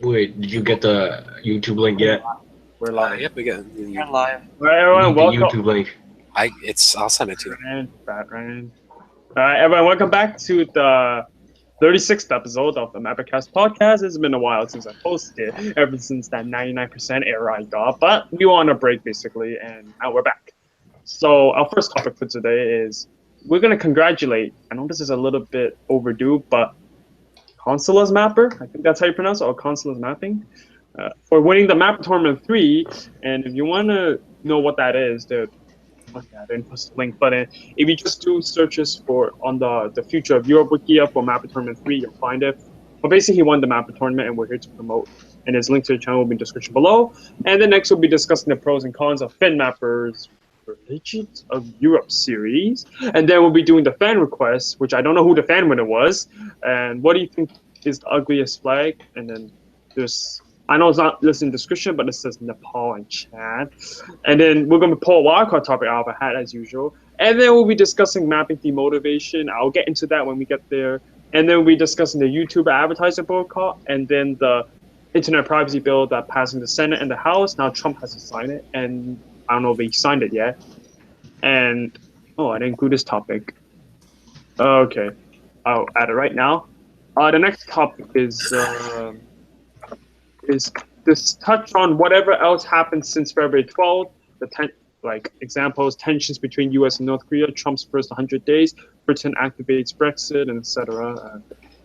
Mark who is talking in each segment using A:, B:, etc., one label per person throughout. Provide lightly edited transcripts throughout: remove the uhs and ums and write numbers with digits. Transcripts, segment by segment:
A: Wait, did you get the YouTube link yet?
B: We're live.
C: Yep, we got.
D: We're live.
A: You
B: All right, everyone,
A: need the
B: welcome.
A: YouTube link.
C: I'll send it to you.
B: Ryan. All right, everyone, welcome back to the 36th episode of the MapperCast podcast. It's been a while since I posted, ever since that 99% error I got, but we were on a break basically, and now we're back. So our first topic for today is we're going to congratulate, I know this is a little bit overdue, but Consulas Mapper, I think that's how you pronounce it, or Consulas Mapping, for winning the Mapper Tournament 3. And if you want to know what that is, I didn't post the link, but if you just do searches on the Future of Europe wiki for Mapper Tournament 3, you'll find it. But basically, he won the Mapper Tournament, and we're here to promote. And his link to the channel will be in the description below. And then next, we'll be discussing the pros and cons of Finn Mapper's Legends of Europe series. And then we'll be doing the fan requests, which I don't know who the fan winner was. And what do you think is the ugliest flag? And then there's, I know it's not listed in the description, but it says Nepal and Chad. And then we're going to pull a wildcard topic out of a hat as usual. And then we'll be discussing mapping demotivation. I'll get into that when we get there. And then we'll be discussing the YouTube Advertiser boycott. And then the internet privacy bill that passed in the Senate and the House. Now Trump has to sign it. And I don't know if he signed it yet. And, I didn't include this topic. Okay. I'll add it right now. The next topic is this touch on whatever else happened since February 12th, examples, tensions between U.S. and North Korea, Trump's first 100 days, Britain activates Brexit, and etc.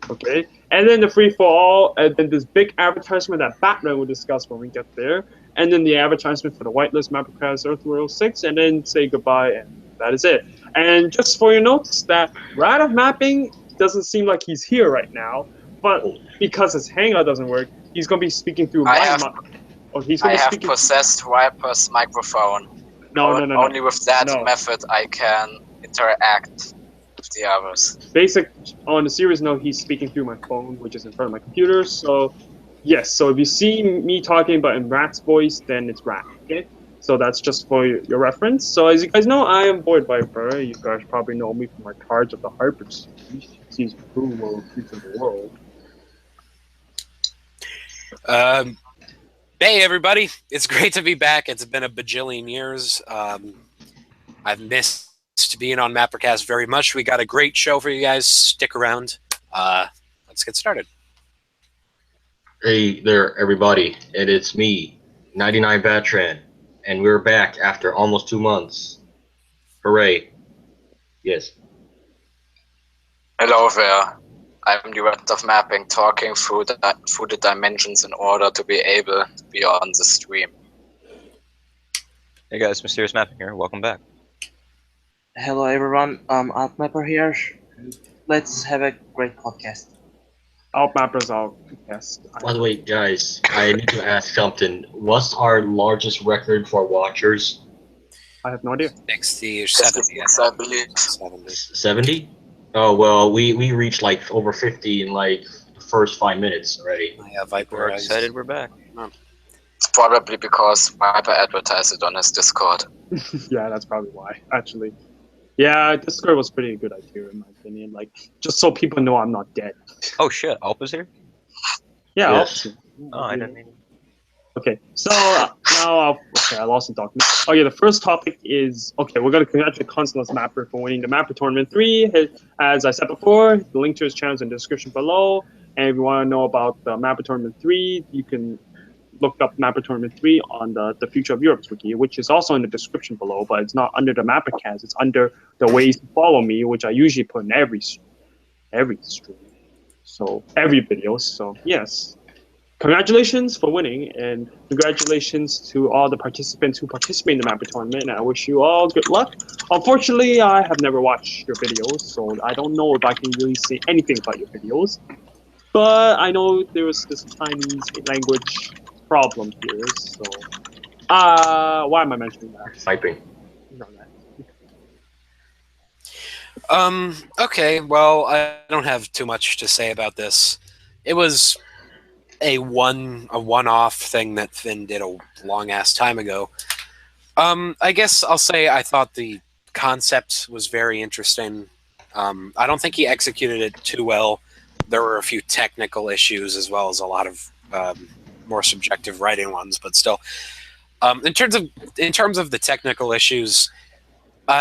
B: Okay, and then the free-for-all, and then this big advertisement that Batman will discuss when we get there, and then the advertisement for the whitelist MapperCast Earthworld 6, and then say goodbye, and that is it. And just for your notes, that Rad of Mapping doesn't seem like he's here right now, but because his Hangout doesn't work, he's going to be speaking through
D: I have possessed Viper's microphone.
B: No.
D: Only with that method I can interact with the others.
B: On a serious note, he's speaking through my phone, which is in front of my computer. So, yes. So if you see me talking, but in Rat's voice, then it's Rat. Okay. So that's just for your reference. So as you guys know, I am Boyd Viper. You guys probably know me from my Cards of the Harper season 2 World Future of the World.
C: Hey everybody, it's great to be back. It's been a bajillion years. I've missed being on MapperCast very much. We got a great show for you guys. Stick around. Let's get started.
A: Hey there, everybody. And it's me, 99 Veteran. And we're back after almost 2 months. Hooray. Yes.
D: Hello there. I'm the Rat of Mapping, talking through the dimensions in order to be able to be on the stream.
E: Hey guys, Mysterious Mapping here. Welcome back.
F: Hello everyone, Alp Mapper here. Let's have a great podcast.
B: Alp Mapper's our guest.
A: By the way, guys, I need to ask something. What's our largest record for watchers?
B: I have no idea.
C: 60 or 70,
D: I believe.
A: 70? Oh, well, we reached like over 50 in like the first 5 minutes already.
C: Yeah, Viper.
E: We're excited we're back.
D: It's probably because Viper advertised it on his Discord.
B: Yeah, that's probably why, actually. Yeah, Discord was pretty good idea in my opinion. Like, just so people know I'm not dead.
E: Oh shit, Alp is here?
B: Yeah,
A: Yes.
E: Oh, I didn't mean.
B: Okay, so now I lost the document. Oh yeah, the first topic is, we're going to congratulate Consulas Mapper for winning the Mapper Tournament 3. As I said before, the link to his channel is in the description below. And if you want to know about the Mapper Tournament 3, you can look up Mapper Tournament 3 on the Future of Europe's wiki, which is also in the description below, but it's not under the MapperCast. It's under the ways to follow me, which I usually put in every stream. So, every video. So, yes. Congratulations for winning, and congratulations to all the participants who participate in the Mapper Tournament, and I wish you all good luck. Unfortunately, I have never watched your videos, so I don't know if I can really say anything about your videos. But I know there was this Chinese language problem here, so... why am I mentioning that?
A: Typing.
C: Okay, well, I don't have too much to say about this. It was a one-off thing that Finn did a long-ass time ago. I guess I'll say I thought the concept was very interesting. I don't think he executed it too well. There were a few technical issues as well as a lot of more subjective writing ones, but still. In terms of the technical issues,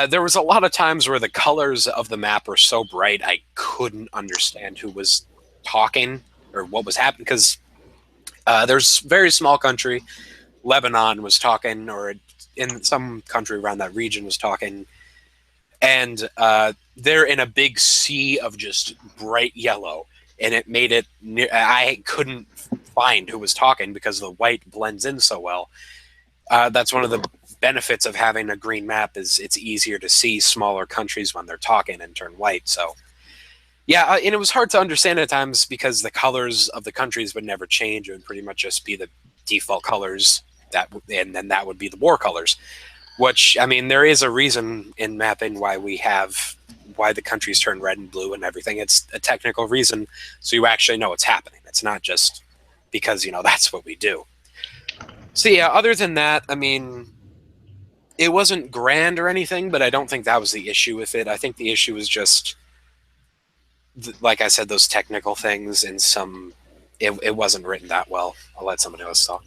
C: there was a lot of times where the colors of the map were so bright I couldn't understand who was talking or what was happening, because there's a very small country, Lebanon was talking, or in some country around that region was talking, and they're in a big sea of just bright yellow, and it made it I couldn't find who was talking because the white blends in so well. That's one of the benefits of having a green map, is it's easier to see smaller countries when they're talking and turn white. So yeah, and it was hard to understand at times because the colors of the countries would never change. It would pretty much just be the default colors, and then that would be the war colors. Which, I mean, there is a reason in mapping why the countries turn red and blue and everything. It's a technical reason, so you actually know what's happening. It's not just because, that's what we do. So yeah, other than that, I mean, it wasn't grand or anything, but I don't think that was the issue with it. I think the issue was just, like I said, those technical things, and it wasn't written that well. I'll let somebody else talk.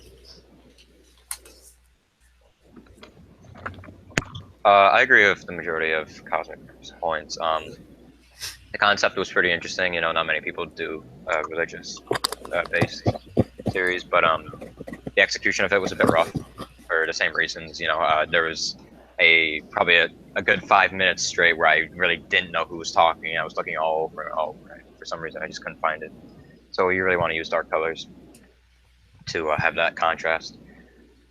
E: I agree with the majority of Cosmic's points. The concept was pretty interesting. Not many people do religious-based series, but the execution of it was a bit rough for the same reasons. There was probably a good 5 minutes straight where I really didn't know who was talking. I was looking all over and all over. For some reason, I just couldn't find it. So you really want to use dark colors to have that contrast.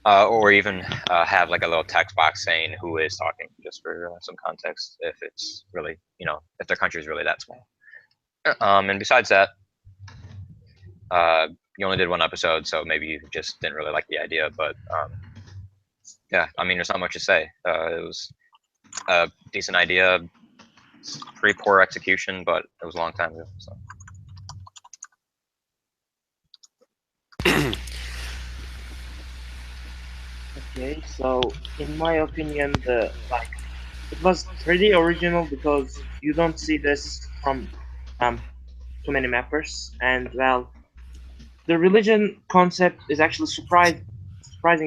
E: Or even have like a little text box saying who is talking, just for some context, if it's really, if their country is really that small. And besides that, you only did one episode, so maybe you just didn't really like the idea. But yeah, I mean, there's not much to say. It was a decent idea, pretty poor execution, but it was a long time ago. So.
F: Okay, so in my opinion, it was pretty original because you don't see this from too many mappers, and well, the religion concept is actually surprising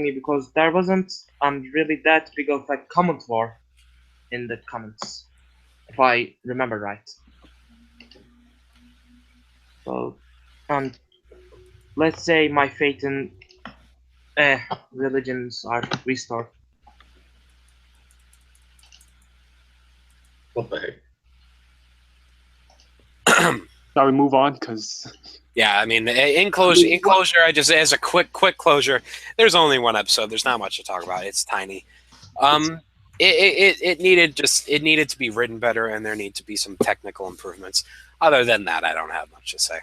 F: me because there wasn't really that big of a comment war in the comments, if I remember right. So, let's say my faith in religions are restored.
A: What the heck?
B: Shall we move on? Because
C: Yeah, I mean, in closure, I just, as a quick closure, there's only one episode. There's not much to talk about. It's tiny. It needed to be written better, and there need to be some technical improvements. Other than that, I don't have much to say.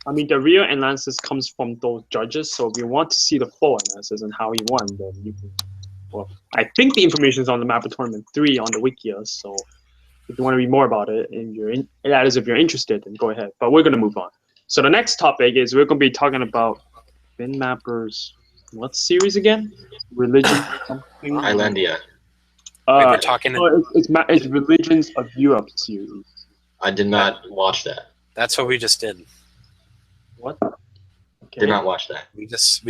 B: I mean, the real analysis comes from those judges. So if you want to see the full analysis and how he won, then you can. Well, I think the information is on the Mapper Tournament 3 on the Wikia. So if you want to read more about it, and if you're interested, then go ahead. But we're going to move on. So the next topic is we're going to be talking about Finn Mapper's what series again? Religion something.
A: Islandia.
C: We're talking.
B: It's Religions of Europe series.
A: I did not watch that.
C: That's what we just did.
B: What? Okay.
A: Did not watch that.
C: We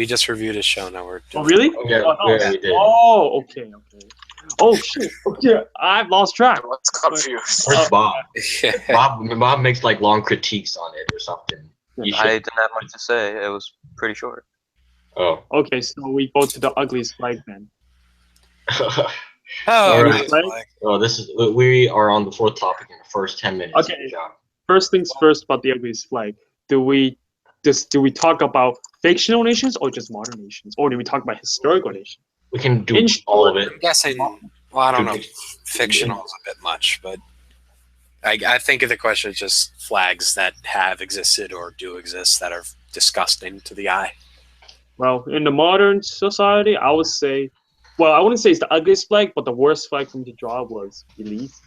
C: just reviewed a show. Now we're.
B: Oh really?
A: Yeah,
B: no.
A: yeah, we did.
B: Oh, okay. Oh shit! Okay, I've lost track.
D: I was confused.
A: Where's Bob? Bob makes like long critiques on it or something. You
E: I
A: should.
E: didn't have much to say. It was pretty short.
A: Oh.
B: Okay, so we go to the ugliest flag then.
C: Oh,
A: Alright.
C: nice.
A: Well, we are on the fourth topic in the first 10 minutes.
B: Okay.
A: Good job.
B: First things first about the ugliest flag. Do we talk about fictional nations or just modern nations, or do we talk about historical nations?
A: We can do
B: In
A: all of it.
C: I'm guessing. Well, I don't know. Fictional is a bit much, but I think the question is just flags that have existed or do exist that are disgusting to the eye.
B: Well, in the modern society, I would say, well, I wouldn't say it's the ugliest flag, but the worst flag for me to draw was Belize.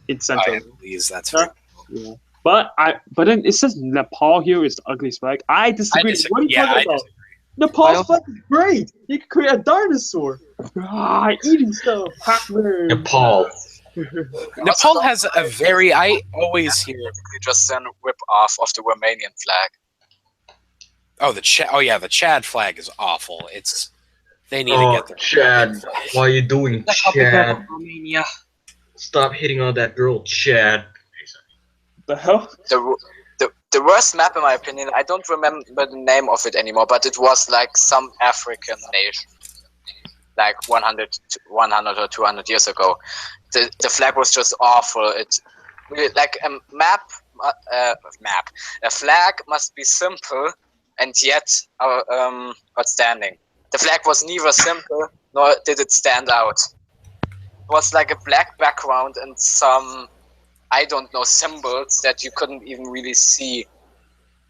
B: It's Central.
C: Belize, that's
B: Yeah.
C: right.
B: Yeah. But then it says Nepal here is the ugliest flag. I disagree. What are you talking about? Nepal's flag is great. You can create a dinosaur. Eating stuff.
A: Nepal.
C: Nepal has a very. I always hear.
D: Just then rip off of the Romanian flag.
C: Oh, the Chad flag is awful. They need to
A: Oh,
C: get their
A: Chad, what are you doing, Chad?
D: Romania.
A: Stop hitting on that girl, Chad.
B: The hell?
D: The worst map, in my opinion, I don't remember the name of it anymore, but it was like some African nation, like 100 or 200 years ago. The flag was just awful. Like a a flag must be simple and yet outstanding. The flag was neither simple nor did it stand out. It was like a black background and some, I don't know, symbols that you couldn't even really see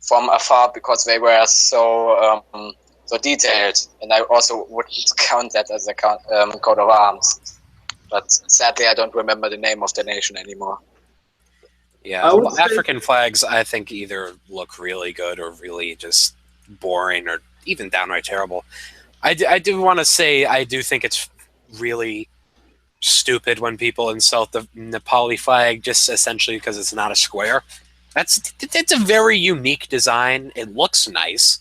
D: from afar because they were so detailed. And I also wouldn't count that as a coat of arms. But sadly, I don't remember the name of the nation anymore.
C: Yeah, African flags, I think, either look really good or really just boring or even downright terrible. I do want to say I do think it's really stupid when people insult the Nepali flag just essentially because it's not a square. It's a very unique design. It looks nice,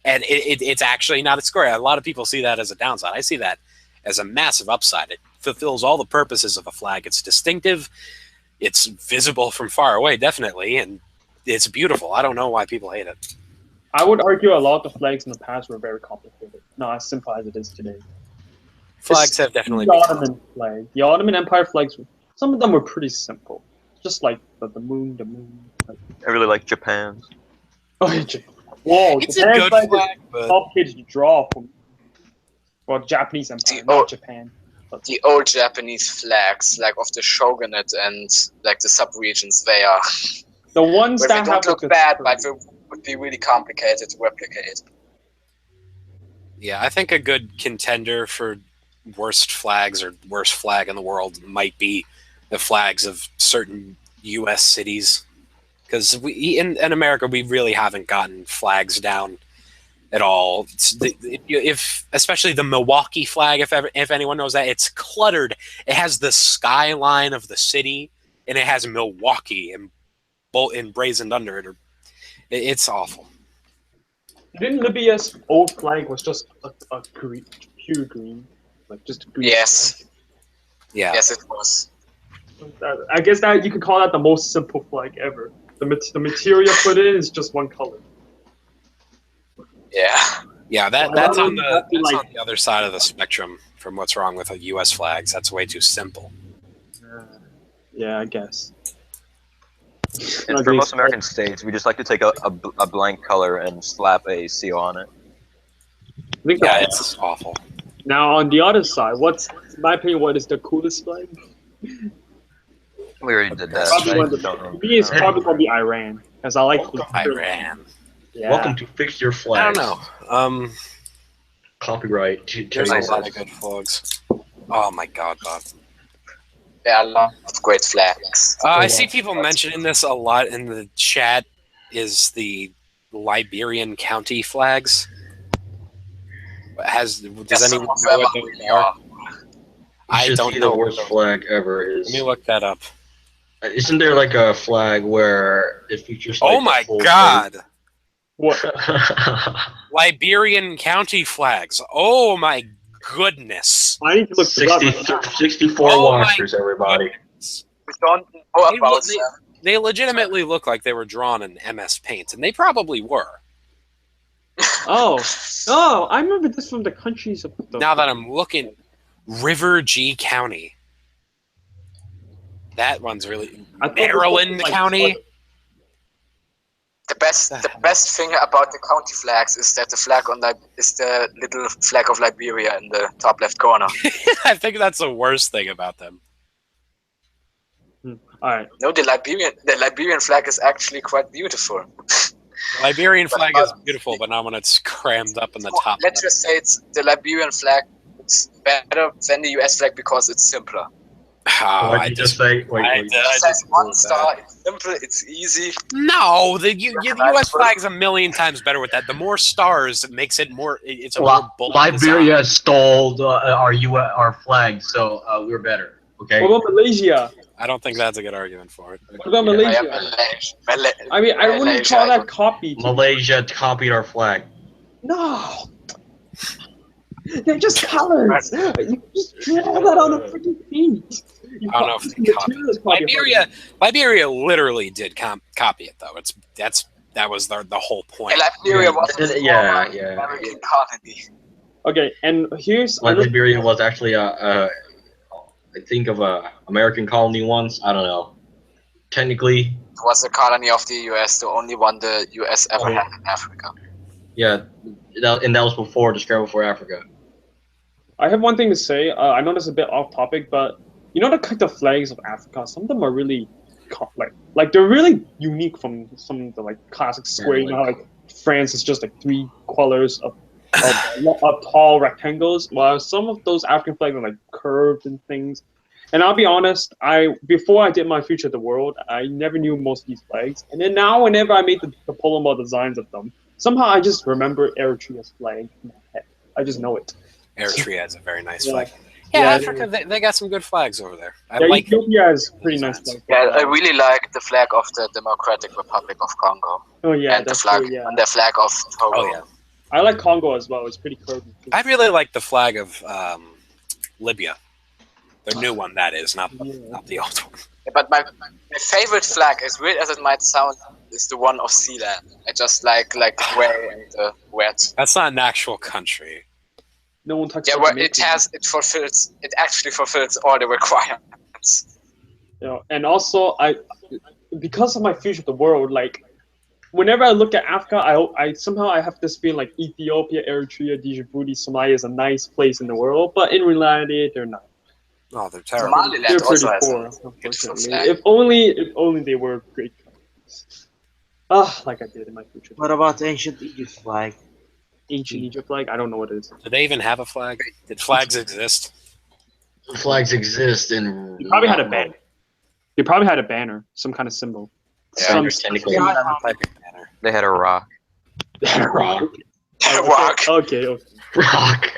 C: and it's actually not a square. A lot of people see that as a downside. I see that as a massive upside. It fulfills all the purposes of a flag. It's distinctive. It's visible from far away, definitely, and it's beautiful. I don't know why people hate it.
B: I would argue a lot of the flags in the past were very complicated, not as simple as it is today.
C: Flags have definitely
B: the Ottoman flag. The Ottoman Empire flags, some of them were pretty simple. Just like the moon. Like,
E: I really like Japan's.
B: oh, whoa,
C: it's
B: Japan's
C: a good flag, but
B: complicated to draw from. Well, Japanese Empire, not Japan. But
D: The old Japanese flags, like of the shogunate and like the subregions, they are.
B: the ones
D: Well,
B: that
D: they
B: have
D: don't look
B: like,
D: bad, but they would be really complicated to replicate.
C: yeah, I think a good contender for worst flags or worst flag in the world might be the flags of certain U.S. cities, because we in America we really haven't gotten flags down at all. If especially the Milwaukee flag, if anyone knows that, it's cluttered. It has the skyline of the city, and it has Milwaukee emblazoned under it. It's awful.
B: Didn't Libya's old flag was just a green, pure green, like just a green.
D: Yes.
B: flag?
C: Yeah.
D: Yes, it was.
B: I guess that you could call that the most simple flag ever. The material put in is just one color.
D: Yeah.
C: Yeah,
B: Well,
C: that's
B: that
C: on
B: would have to,
C: the
B: like-
C: other side of the spectrum from what's wrong with U.S. flags. That's way too simple.
B: Yeah, I guess.
E: And for most American states, we just like to take a blank color and slap a seal on it.
B: I think
C: Yeah,
B: that-
C: it's awful.
B: Now on the other side, in my opinion, what is the coolest flag?
E: We already did that.
B: Probably
E: I
B: one of
E: don't
B: the,
E: know.
B: me, it's probably gonna be Iran, because I like
C: Iran.
B: Yeah.
A: Welcome to Fix Your
C: I
A: Flags.
C: don't know.
A: Copyright.
C: There's a
A: Terry
C: lot of
A: says.
C: good flags. Oh my god, Bob.
D: There are a lot of great flags.
C: I see people mentioning this a lot in the chat. Is the Liberian county flags? Does
D: Yes,
C: anyone
D: some
C: know
D: of
C: what
D: them
C: those
D: are.
C: are?
A: You
C: I
A: should
C: don't
A: see
C: know.
A: the worst flag ever
C: Let me
A: is.
C: look that up.
A: Isn't there like a flag where it features? Like,
C: Oh my
A: the whole
C: god!
B: What?
A: thing?
C: Liberian county flags. Oh my goodness.
B: I need to look this up.
A: 64
C: Oh my
A: watchers, everybody.
D: We don't know about them.
C: They legitimately look like they were drawn in MS Paint, and they probably were.
B: Oh, I remember this from the countries of the.
C: Now that I'm looking, River G County. That one's really
B: I thought this was
C: Maryland
B: like-
C: County.
D: The best thing about the county flags is that the flag is the little flag of Liberia in the top left corner.
C: I think that's the worst thing about them.
B: All right.
D: No, the Liberian flag is actually quite beautiful.
C: Liberian flag is beautiful, but not when it's crammed up in the top.
D: Let's just say the Liberian flag is better than the US flag because it's simpler.
C: Oh,
A: What did you just say? Wait,
C: I
A: wait.
C: did.
D: It has one star. It's simple. It's easy.
C: No, the U.S. flag's a million times better with that. The more stars, it makes it more. It's a more bold
A: Liberia stole our flag, so we're better. Okay.
B: What about Malaysia?
C: I don't think that's a good argument for it.
B: What about
A: Yeah.
B: Malaysia? I mean, I wouldn't call that copy.
A: Malaysia copied our flag.
B: No. They're just colors. You just draw that on a freaking page.
C: I don't know if they copied. Liberia literally did copy it though. That was the whole point.
D: Liberia was a
A: Yeah.
D: American colony.
B: Okay, and here's
A: Liberia was actually I think of a American colony once. I don't know. Technically,
D: It was a colony of the US, the only one the US ever had in Africa.
A: yeah, and that was before the scramble for Africa.
B: I have one thing to say. I know this is a bit off topic, but you know the kind of flags of Africa. Some of them are really like they're really unique from some of the like classic square. You know, like France is just like 3 colors of tall rectangles, while some of those African flags are like curved and things. And I'll be honest, before I did my Future of the World, I never knew most of these flags. And then now, whenever I made the polymer designs of them, somehow I just remember Eritrea's flag in my head. I just know it.
C: Eritrea has a very nice flag. Yeah, Africa, they got some good flags over there.
B: Ethiopia has pretty nice flag.
D: Yeah, I really like the flag of the Democratic Republic of Congo.
B: Oh yeah,
D: and the flag and the flag of Togo.
C: Oh yeah,
B: I like Congo as well. It's pretty curvy.
C: I really like the flag of Libya. The new one, that is, not the old one.
D: Yeah, but my favorite flag, as weird as it might sound, is the one of Sealand. I just like the gray and the wet.
C: That's not an actual country.
B: No one touches.
D: Yeah, well, it actually fulfills all the requirements.
B: You know, and also because of my Future of the World, like whenever I look at Africa, I somehow have this feeling like Ethiopia, Eritrea, Djibouti, Somalia is a nice place in the world, but in reality, they're not.
C: Oh, they're terrible.
D: Somaliland
B: They're pretty
D: also
B: poor,
D: has a
B: unfortunately. If only they were great countries. Like I did in my Future.
F: What about ancient Egypt flag?
B: Ancient Egypt flag? I don't know what it is.
C: Do they even have a flag? Did flags exist?
A: Flags exist in.
B: They probably had a banner. They probably had a banner, some kind of symbol.
D: Yeah,
A: technically.
E: They had a rock.
B: Rock.
D: Rock.
B: Okay.
A: Rock.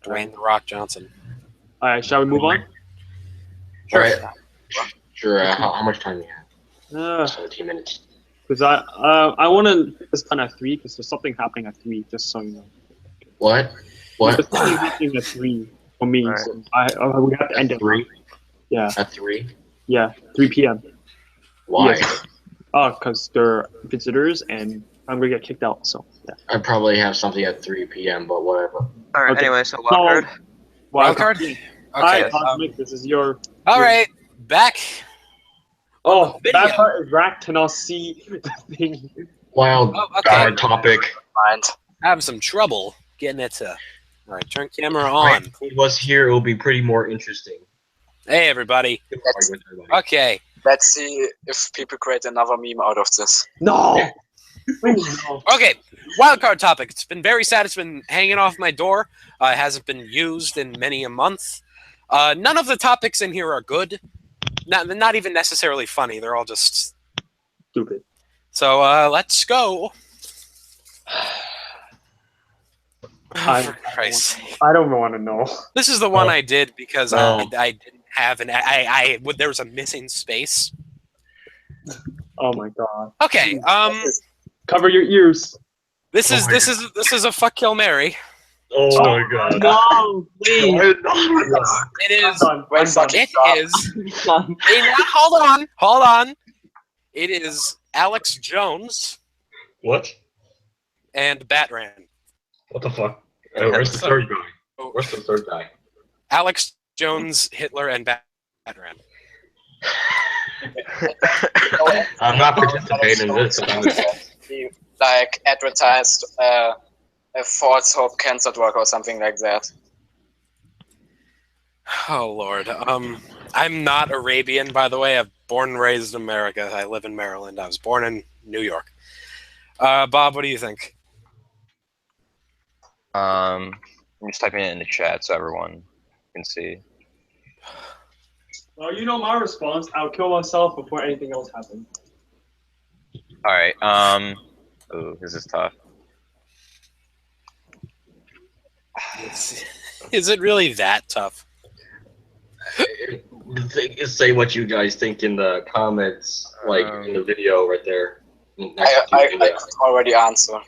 C: Dwayne the Rock Johnson.
B: All right, shall we move on?
A: Sure. Sure. How much time do you have? 17 minutes.
B: Because I want to get this done at 3 because there's something happening at 3. Just so you know.
A: What?
B: There's something happening at 3 for me.
E: Right.
B: So we have to end at
A: 3.
B: Yeah.
A: At 3.
B: Yeah. 3 p.m.
A: Why?
B: Yeah. Because they're visitors and I'm gonna get kicked out. So yeah.
A: I probably have something at 3 p.m. But whatever.
E: All right.
B: Okay.
E: Anyway, so Wildcard.
C: Wildcard?
B: Okay.
C: Okay.
B: Cosmic, this is your.
C: All right. Back.
B: Oh,
C: Video.
B: that part is Rack cannot see the thing.
A: Wild card topic.
D: Mind.
C: Having some trouble getting it to. All right, turn camera on.
A: If he was here, it would be pretty more interesting.
C: Hey, everybody. Okay.
D: Let's see if people create another meme out of this.
B: No. No.
C: Okay. Wildcard topic. It's been very sad. It's been hanging off my door. It hasn't been used in many a month. None of the topics in here are good. Not even necessarily funny. They're all just
B: Stupid.
C: So let's go. For Christ's sake.
B: I don't want to know.
C: This is the one I did because
A: No.
C: I didn't have there was a missing space.
B: Oh my god.
C: Okay.
B: Cover your ears.
C: This is a fuck kill Mary.
A: Oh my god.
F: No, please.
C: It is.
B: I'm done.
C: It is. Hold on. It is Alex Jones
A: What?
C: and Batran.
A: What the fuck? Where's the third guy? Where's the third guy?
C: Alex Jones, Hitler, and Batran.
A: I'm not participating in this.
D: Like advertised a false hope cancer drug or something like that.
C: Oh Lord. I'm not Arabian, by the way. I'm born and raised in America. I live in Maryland. I was born in New York. Bob, what do you think?
E: I'm just typing it in the chat so everyone can see.
B: Well, you know my response. I'll kill myself before anything else happens.
E: All right. Ooh, this is tough.
C: Is it really that tough?
A: say what you guys think in the comments, like in the video right there.
D: I could already answer.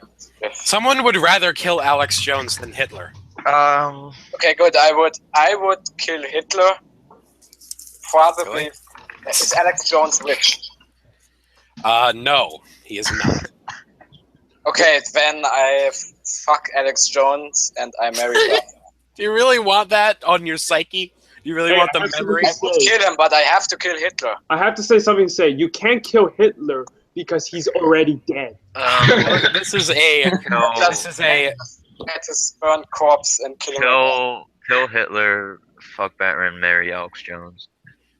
C: Someone would rather kill Alex Jones than Hitler.
D: Okay, good. I would kill Hitler. Probably.
C: Really?
D: Is Alex Jones rich?
C: No, he is not.
D: Okay, then I fuck Alex Jones and I marry her.
C: Do you really want that on your psyche? Do you really want the memory?
D: I would kill him, but I have to kill Hitler.
B: I have to say something. You can't kill Hitler because he's already dead.
C: This is a.
D: At his burnt corpse and kill him.
E: Kill Hitler, fuck Batman, marry Alex Jones.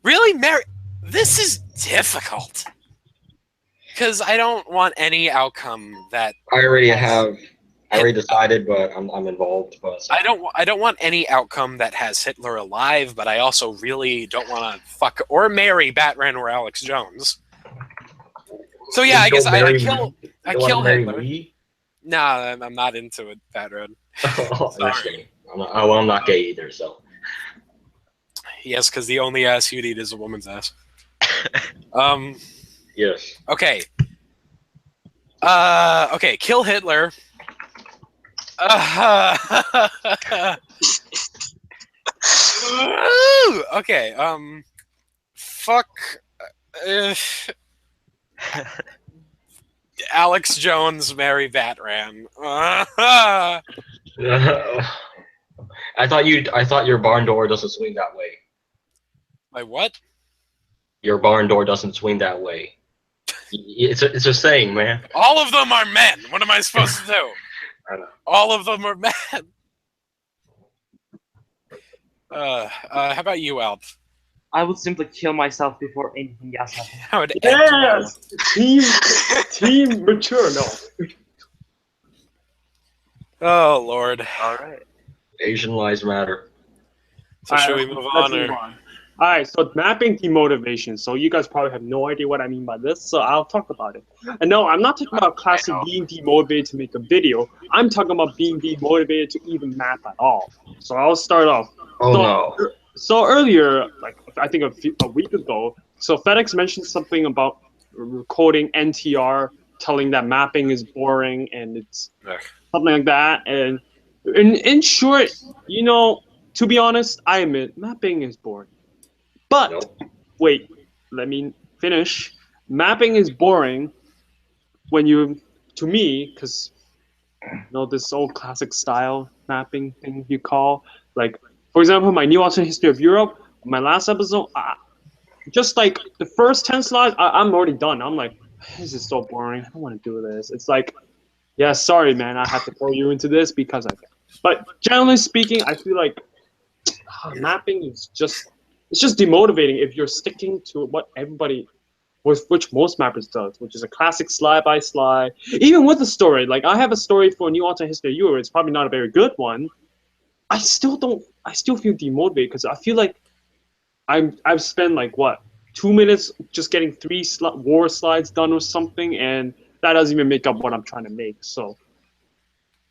C: Really, Mary? This is difficult. Because I don't want any outcome that
A: I already decided, but I'm involved. But
C: I don't want any outcome that has Hitler alive, but I also really don't want to fuck or marry Batman or Alex Jones. So yeah, I guess I kill Hitler. Nah, I'm not into it, Batman.
A: Sorry. I'm not gay either, so.
C: Yes, because the only ass you'd eat is a woman's ass.
A: Yes.
C: Okay. Okay, kill Hitler. Okay, fuck Alex Jones, marry Batman.
A: I thought your barn door doesn't swing that way.
C: My what?
A: Your barn door doesn't swing that way. It's a saying, man.
C: All of them are men. What am I supposed to do?
A: I know.
C: All of them are men. How about you, Alp?
F: I would simply kill myself before anything else happens.
C: How would
B: Yes, team mature. No.
C: Oh Lord.
E: All right.
A: Asian lives matter.
C: So should we move on?
B: Let's move on. All right, so mapping demotivation. So you guys probably have no idea what I mean by this, so I'll talk about it. And no, I'm not talking about classic being demotivated to make a video. I'm talking about being demotivated to even map at all. So I'll start off. So earlier, like I think a week ago, so FedEx mentioned something about quoting NTR, telling that mapping is boring and it's something like that. And in short, to be honest, I admit mapping is boring. But wait, let me finish. Mapping is boring to me, because this old classic style mapping thing you call, like, for example, my new alternate history of Europe, my last episode, just like the first 10 slides, I'm already done. I'm like, this is so boring. I don't want to do this. It's like, yeah, sorry, man, I have to throw you into this because I can. But generally speaking, I feel like mapping is just demotivating if you're sticking to what everybody, which most mappers does, which is a classic slide by slide. Even with the story, like I have a story for New Alternate History of Europe. It's probably not a very good one. I still feel demotivated because I feel like I've spent like 2 minutes just getting 3 war slides done or something, and that doesn't even make up what I'm trying to make. So.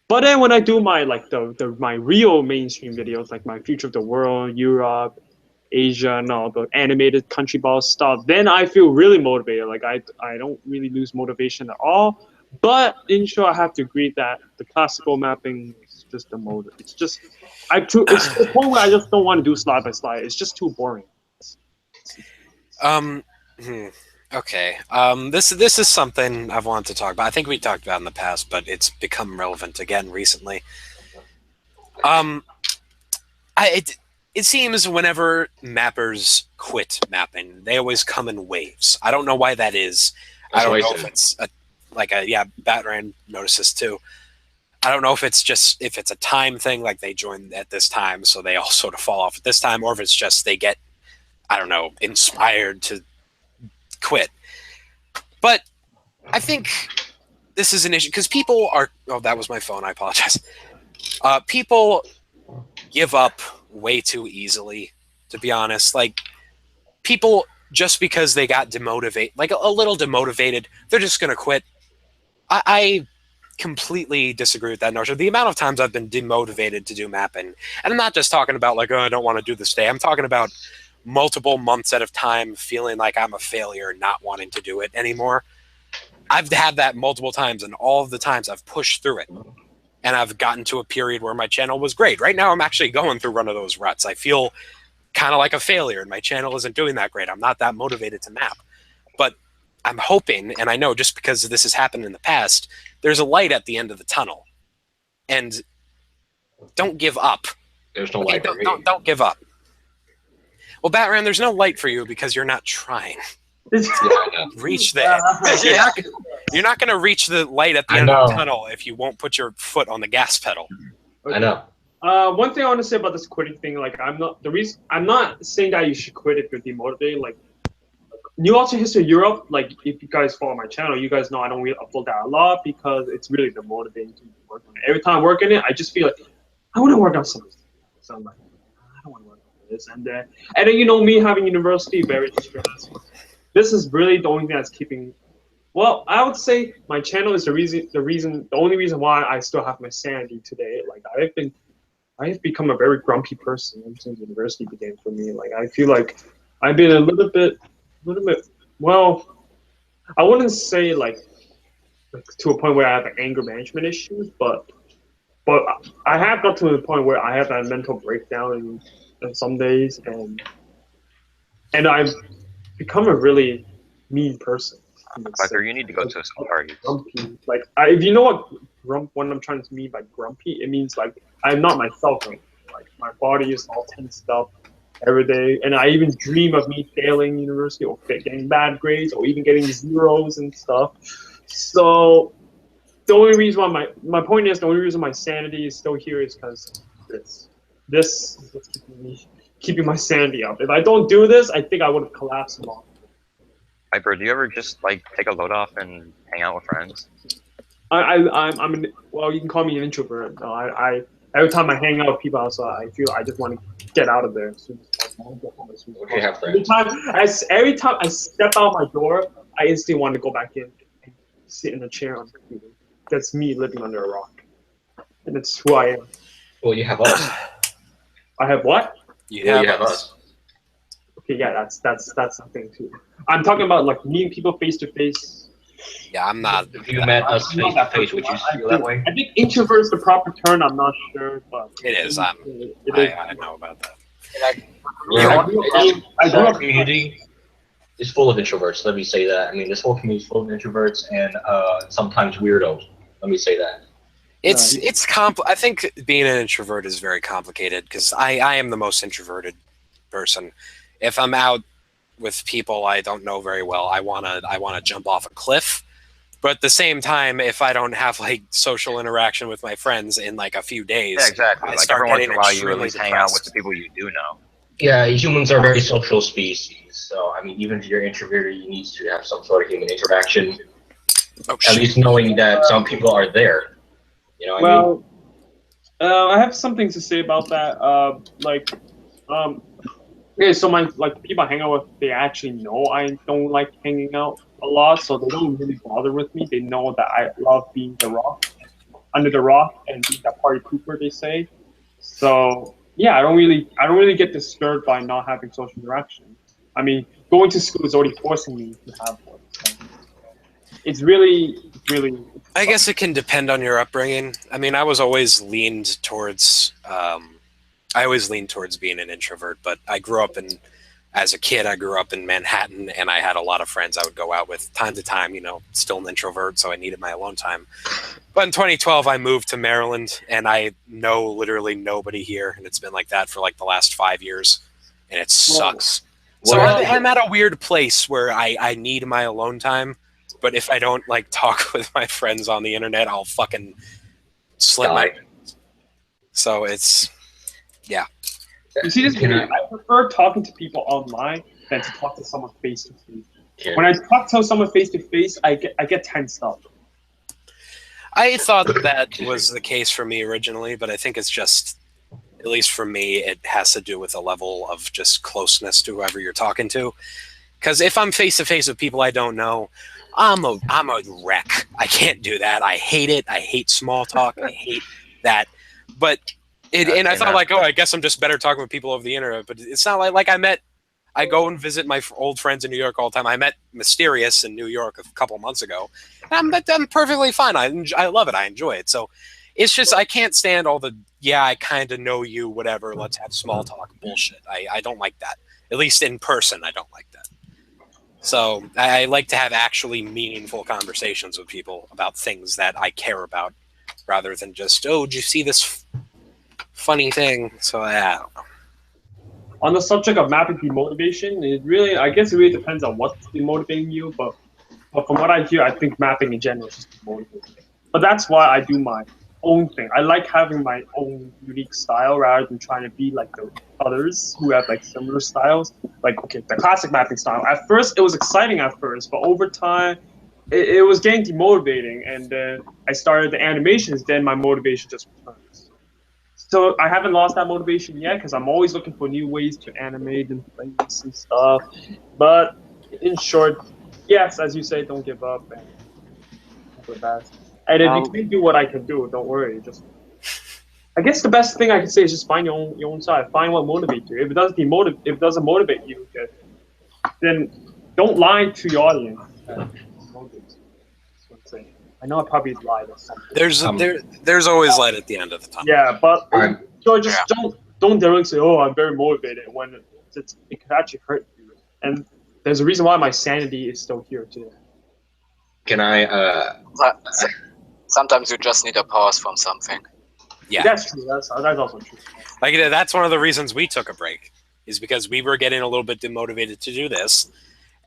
B: But then when I do my my real mainstream videos, like my Future of the World, Europe, Asia, and all the animated country ball stuff, then I feel really motivated. Like I don't really lose motivation at all. But in short, I have to agree that the classical mapping is just the mode. It's just it's to the point where I just don't want to do slide by slide. It's just too boring.
C: Okay. This is something I've wanted to talk about. I think we talked about in the past, but it's become relevant again recently. It seems whenever mappers quit mapping, they always come in waves. I don't know why that is. I don't know if it's Batran notices too. I don't know if it's a time thing, like they join at this time, so they all sort of fall off at this time, or if it's just they get, I don't know, inspired to quit. But I think this is an issue because people are. Oh, that was my phone. I apologize. People give up way too easily, to be honest. Like, people, just because they got demotivated, like a little demotivated, they're just gonna quit. I completely disagree with that notion. The amount of times I've been demotivated to do mapping, and I'm not just talking about like, oh, I don't want to do this today. I'm talking about multiple months at a time feeling like I'm a failure, not wanting to do it anymore. I've had that multiple times, and all of the times I've pushed through it. And I've gotten to a period where my channel was great. Right now, I'm actually going through one of those ruts. I feel kind of like a failure, and my channel isn't doing that great. I'm not that motivated to map. But I'm hoping, and I know just because this has happened in the past, there's a light at the end of the tunnel. And don't give up.
A: There's no light for me.
C: Don't give up. Well, Batman, there's no light for you because you're not trying.
A: Yeah, I know.
C: Reach there. You're not going to reach the light at the end of the tunnel if you won't put your foot on the gas pedal.
A: I know.
B: One thing I want to say about this quitting thing, like I'm not saying that you should quit if you're demotivated. Like New Alternate History Europe, like if you guys follow my channel, you guys know I don't really upload that a lot because it's really demotivating to work on it. Every time I work on it, I just feel like I want to work on something. So I'm like, I don't want to work on this and that. And then me having university, very stressed. This is really the only thing that's keeping. Well, I would say my channel is the only reason why I still have my sanity today. Like I have become a very grumpy person since university began for me. Like I feel like I've been a little bit. Well, I wouldn't say like to a point where I have anger management issues, but I have got to the point where I have that mental breakdown in some days, and I've become a really mean person.
E: Arthur, you need to go to some parties.
B: Grumpy. Like, if you know what I'm trying to mean by grumpy, it means like I'm not myself anymore. Like my body is all tensed up every day, and I even dream of me failing university or getting bad grades or even getting zeros and stuff. So the only reason why my point is the only reason my sanity is still here is because this is what's keeping my sanity up. If I don't do this, I think I would have collapsed long.
E: Hyper, do you ever just like take a load off and hang out with friends?
B: Well, you can call me an introvert. No, I every time I hang out with people outside, I feel I just want to get out of there as soon as possible.
A: Okay, have friends.
B: Every time I step out my door, I instantly want to go back in and sit in a chair on the computer. That's me living under a rock, and it's who I am.
A: Well, you have us.
B: I have what?
C: You have us.
B: Okay, yeah, that's something too. I'm talking about like meeting people face to face.
C: Yeah, I'm not.
A: If you met us face to face, would you feel that way?
B: I think introvert is the proper term. I'm not sure, but
C: It is. I know about that.
A: Our community is full of introverts. Let me say that. I mean, this whole community is full of introverts and sometimes weirdos. Let me say that.
C: I think being an introvert is very complicated because I am the most introverted person. If I'm out with people I don't know very well, I wanna jump off a cliff. But at the same time, if I don't have like social interaction with my friends in like a few days,
E: Yeah, exactly.
C: I
E: Like
C: start
E: every once in
C: getting
E: a while, you
C: extremely
E: at least hang out with
C: depressed.
E: the people you do know.
A: Yeah, humans are very social species. So, I mean, even if you're introverted, you need to have some sort of human interaction.
C: Oh,
A: At
C: shit.
A: least knowing that some people are there. You know what I mean?
B: Well, I have something to say about that. Okay, so the people I hang out with, they actually know I don't like hanging out a lot, so they don't really bother with me. They know that I love being under the rock, and being that party pooper, they say. So yeah, I don't really get disturbed by not having social interaction. I mean, going to school is already forcing me to have one. So it's really.
C: I guess it can depend on your upbringing. I mean, I always leaned towards being an introvert, but as a kid, I grew up in Manhattan, and I had a lot of friends I would go out with time to time, still an introvert, so I needed my alone time. But in 2012, I moved to Maryland, and I know literally nobody here, and it's been like that for like the last 5 years, and it sucks. So I'm at a weird place where I need my alone time, but if I don't like talk with my friends on the internet, I'll fucking slit my. So it's, yeah.
B: You see this weird? I prefer talking to people online than to talk to someone face to face.
A: Yeah.
B: When I talk to someone face to face, I get tensed up.
C: I thought that was the case for me originally, but I think it's just, at least for me, it has to do with a level of just closeness to whoever you're talking to. Because if I'm face to face with people I don't know, I'm a wreck. I can't do that. I hate it. I hate small talk. I hate that. But and I thought like, I guess I'm just better talking with people over the internet. But it's not like I met I go and visit my old friends in New York all the time. I met Mysterious in New York a couple months ago. I'm perfectly fine. I love it. I enjoy it. So it's just I can't stand all the I kind of know you, whatever. Let's have small talk bullshit. I don't like that. At least in person, I don't like that. So I like to have actually meaningful conversations with people about things that I care about, rather than just, oh, did you see this funny thing? So I don't know.
B: On the subject of mapping demotivation, I guess it really depends on what's demotivating you. But from what I hear, I think mapping in general is just demotivating. But that's why I do my own thing. I like having my own unique style rather than trying to be like the others who have like similar styles. Like, okay, the classic mapping style. At first, it was exciting at first, but over time, it was getting demotivating. And then I started the animations. Then my motivation just returns. So I haven't lost that motivation yet because I'm always looking for new ways to animate and place and stuff. But in short, yes, as you say, don't give up and do the best. And if you can do what I can do, don't worry. I guess the best thing I can say is just find your own side. Find what motivates you. If it doesn't motivate you, then don't lie to your audience. I know I probably lied or something.
C: There's always light at the end of the tunnel.
B: Yeah, but so just don't directly say, "Oh, I'm very motivated," when it could actually hurt you. And there's a reason why my sanity is still here too.
A: Can I?
D: Sometimes you just need a pause from something.
C: Yeah,
B: that's true. That's also true.
C: Like that's one of the reasons we took a break, is because we were getting a little bit demotivated to do this.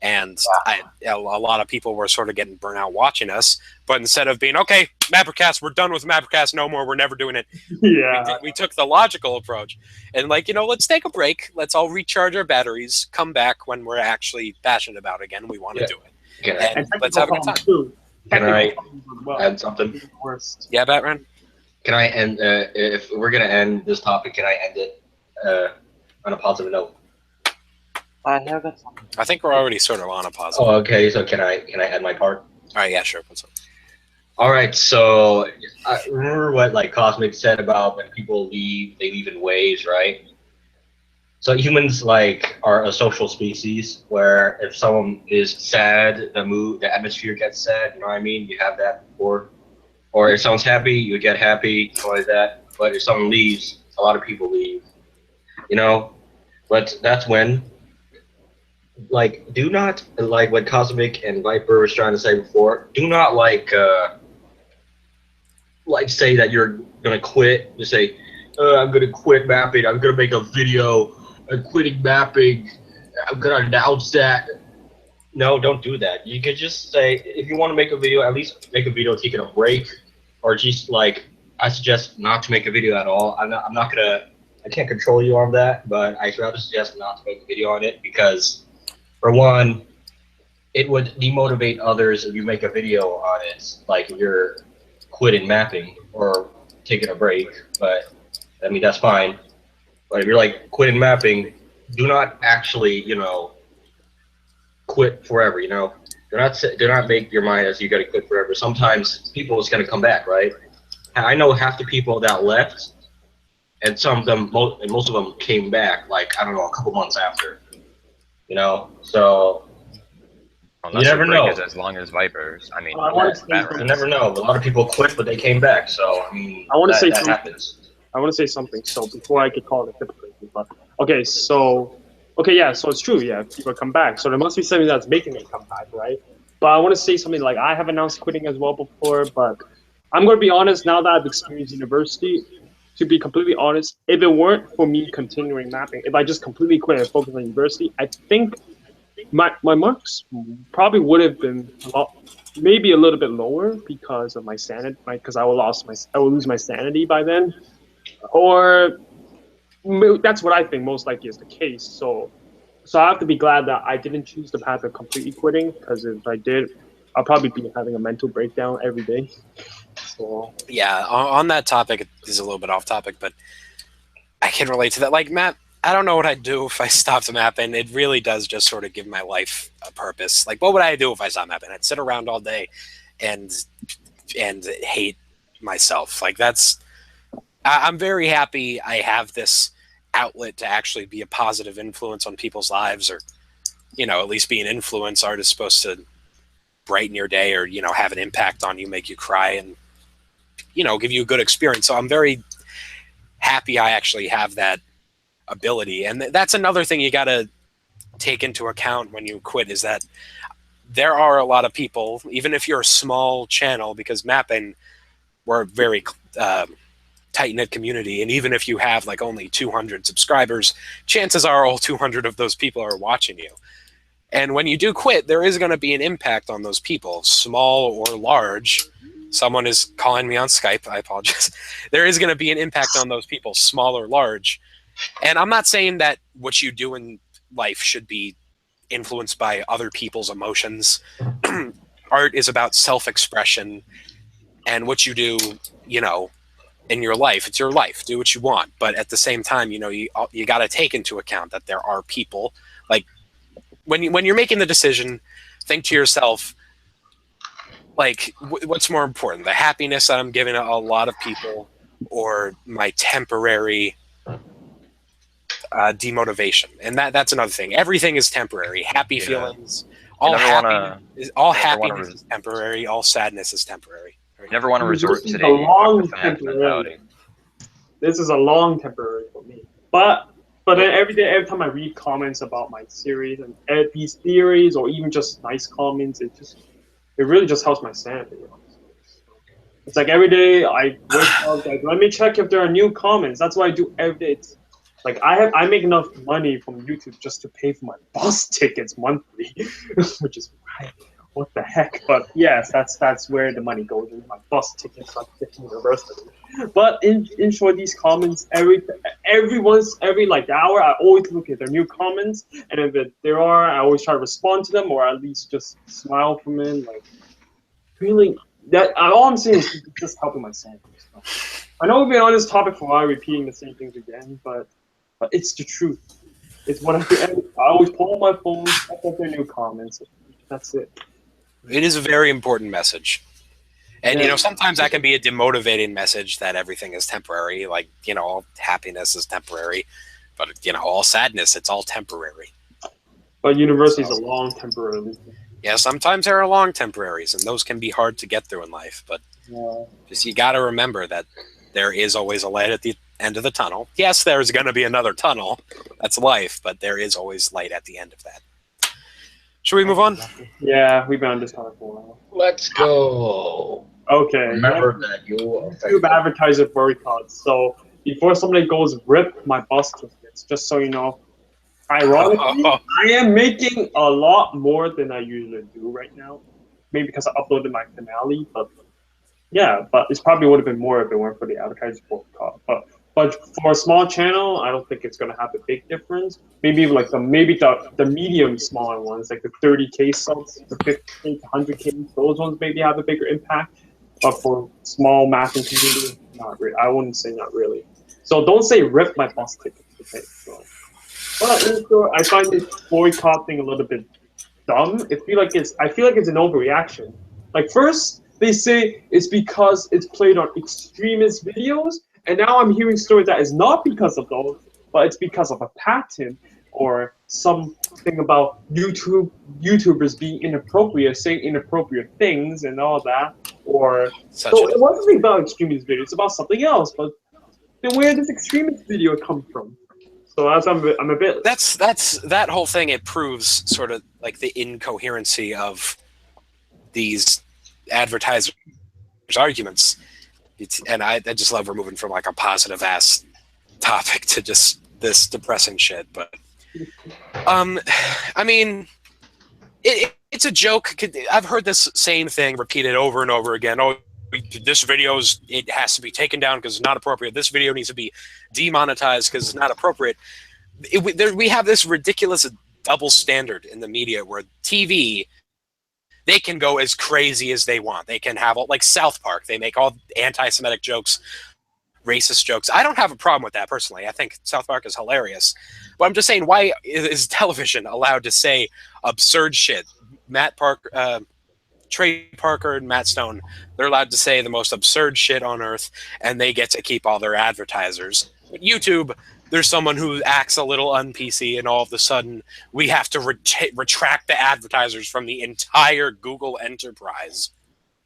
C: And a lot of people were sort of getting burnt out watching us. But instead of being, okay, MapperCast, we're done with MapperCast, no more, we're never doing it.
B: Yeah.
C: We took the logical approach. And let's take a break. Let's all recharge our batteries, come back when we're actually passionate about it again. We want to do it. And let's have a good time.
B: Too.
A: Can I add something?
C: Yeah, Batman?
A: Can I end, if we're going to end this topic, can I end it on a positive note?
C: I think we're already sort of on a positive.
A: Oh, okay. So can I add my part?
C: All right. Yeah, sure. What's up?
A: All right. So I remember what Cosmic said about when people leave, they leave in waves, right? So humans are a social species where if someone is sad, the atmosphere gets sad. You know what I mean? You have that before. Or if someone's happy, you get happy, something like that. But if someone leaves, a lot of people leave. But that's when. Do not, what Cosmic and Viper was trying to say before, do not say that you're gonna quit. Just say, I'm gonna quit mapping. I'm gonna make a video. I'm quitting mapping. I'm gonna announce that. No, don't do that. You could just say, if you want to make a video, at least make a video taking a break, or just I suggest not to make a video at all. I can't control you on that, but I rather suggest not to make a video on it because. For one, it would demotivate others if you make a video on it, if you're quitting mapping or taking a break. But I mean, that's fine. But if you're quitting mapping, do not actually, quit forever. Do not make your mind as you got to quit forever. Sometimes people is gonna come back, right? I know half the people that left, and most of them came back. I don't know, a couple months after. So you never know.
E: As long as Vipers, I mean,
A: you never know. A lot of people quit, but they came back. So I mean, that happens.
B: I want to say something. So before I could call it a hypocrite, but so it's true. Yeah, people come back. So there must be something that's making them come back, right? But I want to say something I have announced quitting as well before, but I'm going to be honest. Now that I've experienced university, to be completely honest, if it weren't for me continuing mapping, if I just completely quit and focused on university, I think my marks probably would have been maybe a little bit lower because of my sanity, because I will lose my sanity by then, or that's what I think most likely is the case. So I have to be glad that I didn't choose the path of completely quitting, because if I did, I'll probably be having a mental breakdown every day. So. Yeah,
C: on that topic, it is a little bit off topic, but I can relate to that. Matt, I don't know what I'd do if I stopped mapping. It really does just sort of give my life a purpose. What would I do if I stopped mapping? I'd sit around all day and hate myself. I'm very happy I have this outlet to actually be a positive influence on people's lives, or at least be an influence. Art is supposed to brighten your day, or have an impact on you, make you cry, and give you a good experience. So I'm very happy I actually have that ability. And that's another thing you got to take into account when you quit, is that there are a lot of people, even if you're a small channel, because mapping, we're a very tight-knit community, and even if you have like only 200 subscribers, chances are all 200 of those people are watching you. And when you do quit, there is going to be an impact on those people, small or large. Someone is calling me on Skype. I apologize. There is going to be an impact on those people, small or large. And I'm not saying that what you do in life should be influenced by other people's emotions. Art is about self-expression, and what you do, in your life, it's your life. Do what you want. But at the same time, you got to take into account that there are people, like, when you're making the decision, think to yourself, like, what's more important, the happiness that I'm giving a lot of people, or my temporary demotivation? And that's another thing. Everything is temporary. Happy feelings, all happiness is temporary. All sadness is temporary.
E: You never want to resort to the mentality.
B: This is a long temporary for me. But then every time I read comments about my series and these theories, or even just nice comments, it really just helps my sanity. It's like every day I wake up, like, let me check if there are new comments. That's what I do every day. It's like I make enough money from YouTube just to pay for my bus tickets monthly, which is what the heck. But yes, that's where the money goes, in my bus tickets to university. But in short, these comments every like hour, I always look at their new comments, and if there are, I always try to respond to them, or at least just smile from it. Like, really, that all I'm saying is just helping my sanity. So, I know we've been on this topic for a while, repeating the same things again, but it's the truth. It's what I always pull on my phone, check out their new comments. That's it.
C: It is a very important message. And, sometimes that can be a demotivating message, that everything is temporary. Like, all happiness is temporary. But, all sadness, it's all temporary.
B: But university is a long temporary.
C: Yeah, sometimes there are long temporaries, and those can be hard to get through in life. But just you got to remember that there is always a light at the end of the tunnel. Yes, there's going to be another tunnel. That's life. But there is always light at the end of that. Should we move on?
B: Yeah, we've been on this topic for a while.
A: Let's go.
B: Okay.
A: Remember that
B: YouTube Advertiser Boycott. So before somebody goes rip my bus tickets, just so you know, ironically, I am making a lot more than I usually do right now. Maybe because I uploaded my finale, but yeah, but it probably would have been more if it weren't for the Advertiser Boycott. But for a small channel, I don't think it's gonna have a big difference. Maybe like the medium smaller ones, like the 30K subs, the 50K to 100K, those ones maybe have a bigger impact. But for small mapping community, not really. I wouldn't say not really. So don't say rip my bus ticket. Okay, so. But I find this boycott thing a little bit dumb. I feel like it's an overreaction. Like, first they say it's because it's played on extremist videos. And now I'm hearing stories that is not because of those, but it's because of a patent or something about YouTubers being inappropriate, saying inappropriate things and all that. Or so it wasn't about extremist videos; it's about something else. But then where does extremist video come from? So I'm a bit.
C: That's that whole thing. It proves sort of like the incoherency of these advertisers' arguments. And I just love we're moving from like a positive ass topic to just this depressing shit. But I mean, it's a joke. I've heard this same thing repeated over and over again. Oh, this it has to be taken down because it's not appropriate. This video needs to be demonetized because it's not appropriate. We have this ridiculous double standard in the media where TV, they can go as crazy as they want. They can have like South Park. They make all anti-Semitic jokes, racist jokes. I don't have a problem with that personally. I think South Park is hilarious. But I'm just saying, why is television allowed to say absurd shit? Trey Parker and Matt Stone, they're allowed to say the most absurd shit on earth, and they get to keep all their advertisers. But YouTube, there's someone who acts a little un-PC, and all of a sudden we have to retract the advertisers from the entire Google enterprise.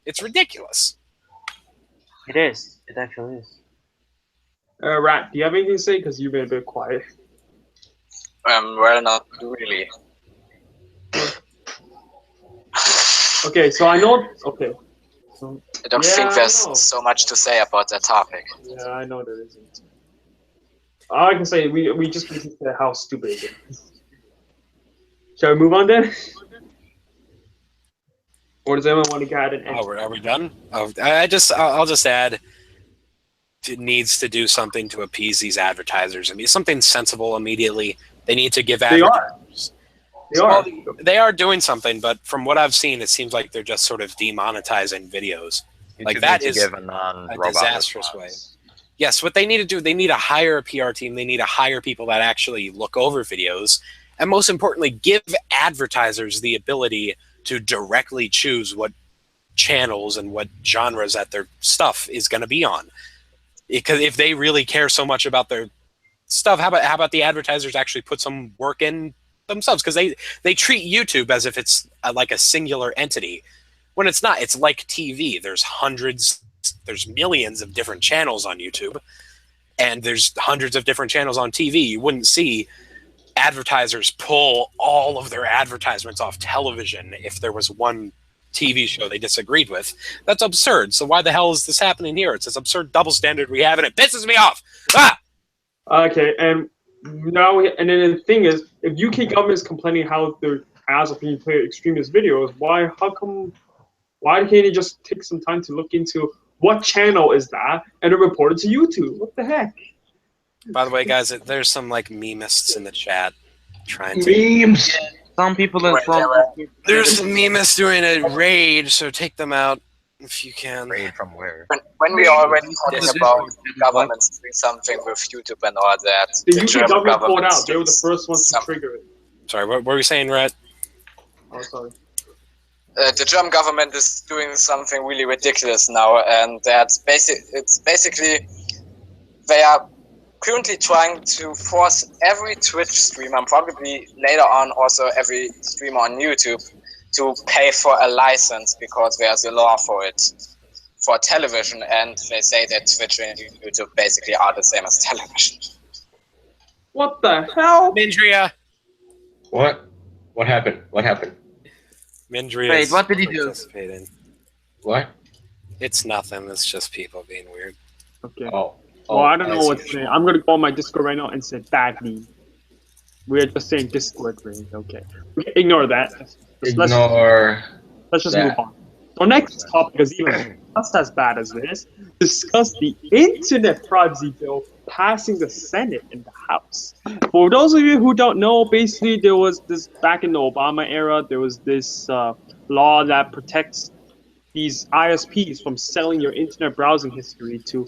C: It's ridiculous.
F: It is. It actually is.
B: Rat, do you have anything to say? Because you've been a bit quiet.
D: Well, not really.
B: Okay, so I know. Okay. So,
D: I don't think there's so much to say about that topic.
B: yeah, I know there isn't. All I can say, we just need to say how stupid it is. Shall we move on then? Or does anyone want to get an
C: Oh, are we done? Oh, I'll just add. It needs to do something to appease these advertisers. I mean, something sensible immediately. They need to give advertisers. They are doing something, but from what I've seen, it seems like they're just sort of demonetizing videos. Like that is a disastrous way. Yes, what they need to do, they need to hire a PR team. They need to hire people that actually look over videos, and most importantly, give advertisers the ability to directly choose what channels and what genres that their stuff is going to be on. Because if they really care so much about their stuff, how about the advertisers actually put some work in themselves? Because they treat YouTube as if it's like a singular entity, when it's not. It's like TV. There's millions of different channels on YouTube, and there's hundreds of different channels on TV. You wouldn't see advertisers pull all of their advertisements off television if there was one TV show they disagreed with. That's absurd. So why the hell is this happening here? It's this absurd double standard we have, and it pisses me off. Ah!
B: Okay, and now, and then the thing is, if UK government is complaining how their ads are being played extremist videos, why can't they just take some time to look into what channel is that and then report it to YouTube? What the heck?
C: By the way, guys, there's some like memists in the chat trying to
A: Memes.
F: Some people in
C: There's some memists doing a raid, so take them out if you can.
E: Raid from where?
D: When we are already talking about governments doing something with YouTube and all that,
B: The UK
D: German
B: government pulled
D: government
B: out. They were the first ones to
D: some-
B: trigger it.
C: Sorry, what were you saying, Rhett?
B: Oh, sorry.
D: the German government is doing something really ridiculous now, and it's basically they are currently trying to force every Twitch streamer, and probably later on also every streamer on YouTube, to pay for a license because there's a law for it for television, and they say that Twitch and YouTube basically are the same as television.
B: What the hell?
C: Mindria.
A: What? What happened? What happened?
C: Mindria.
F: Wait, what did he do?
C: Participating.
A: What?
C: It's nothing. It's just people being weird.
B: Okay.
A: Oh.
B: Well, I don't know
A: as
B: what to say. I'm gonna go on my Discord right now and say badly. We're just saying Discord raid. Okay. Ignore that.
A: Ignore.
B: Let's just
A: that.
B: move on. Our next topic is even just as bad as this. Discuss the Internet Privacy Bill passing the Senate and the House. For those of you who don't know, basically there was this, back in the Obama era, there was this law that protects these ISPs from selling your internet browsing history to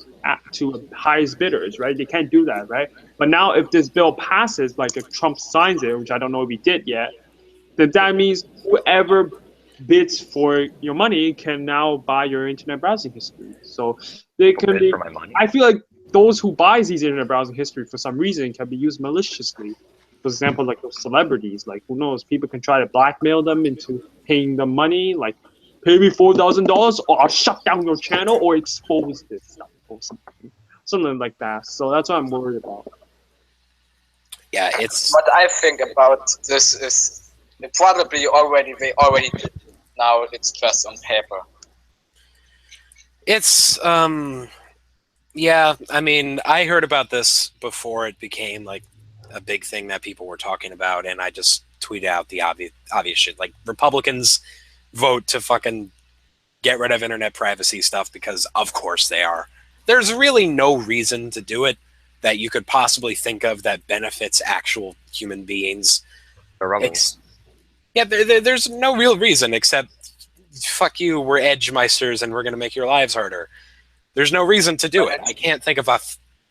B: highest bidders, right? They can't do that, right? But now if this bill passes, like if Trump signs it, which I don't know if he did yet, then that means whoever bids for your money can now buy your internet browsing history. So they can be,
E: For my money.
B: I feel like those who buys these internet browsing history for some reason can be used maliciously. For example, like those celebrities, like who knows, people can try to blackmail them into paying them money, like pay me $4,000 or I'll shut down your channel or expose this stuff or something like that. So that's what I'm worried about.
C: Yeah, it's
D: What I think about this is they already did. Now it's just on paper.
C: It's yeah, I mean, I heard about this before it became like a big thing that people were talking about, and I just tweeted out the obvious shit. Like, Republicans vote to fucking get rid of internet privacy stuff because of course they are. There's really no reason to do it that you could possibly think of that benefits actual human beings.
E: The rebels.
C: There's no real reason except, fuck you, we're edge meisters and we're going to make your lives harder. There's no reason to do it. I can't think of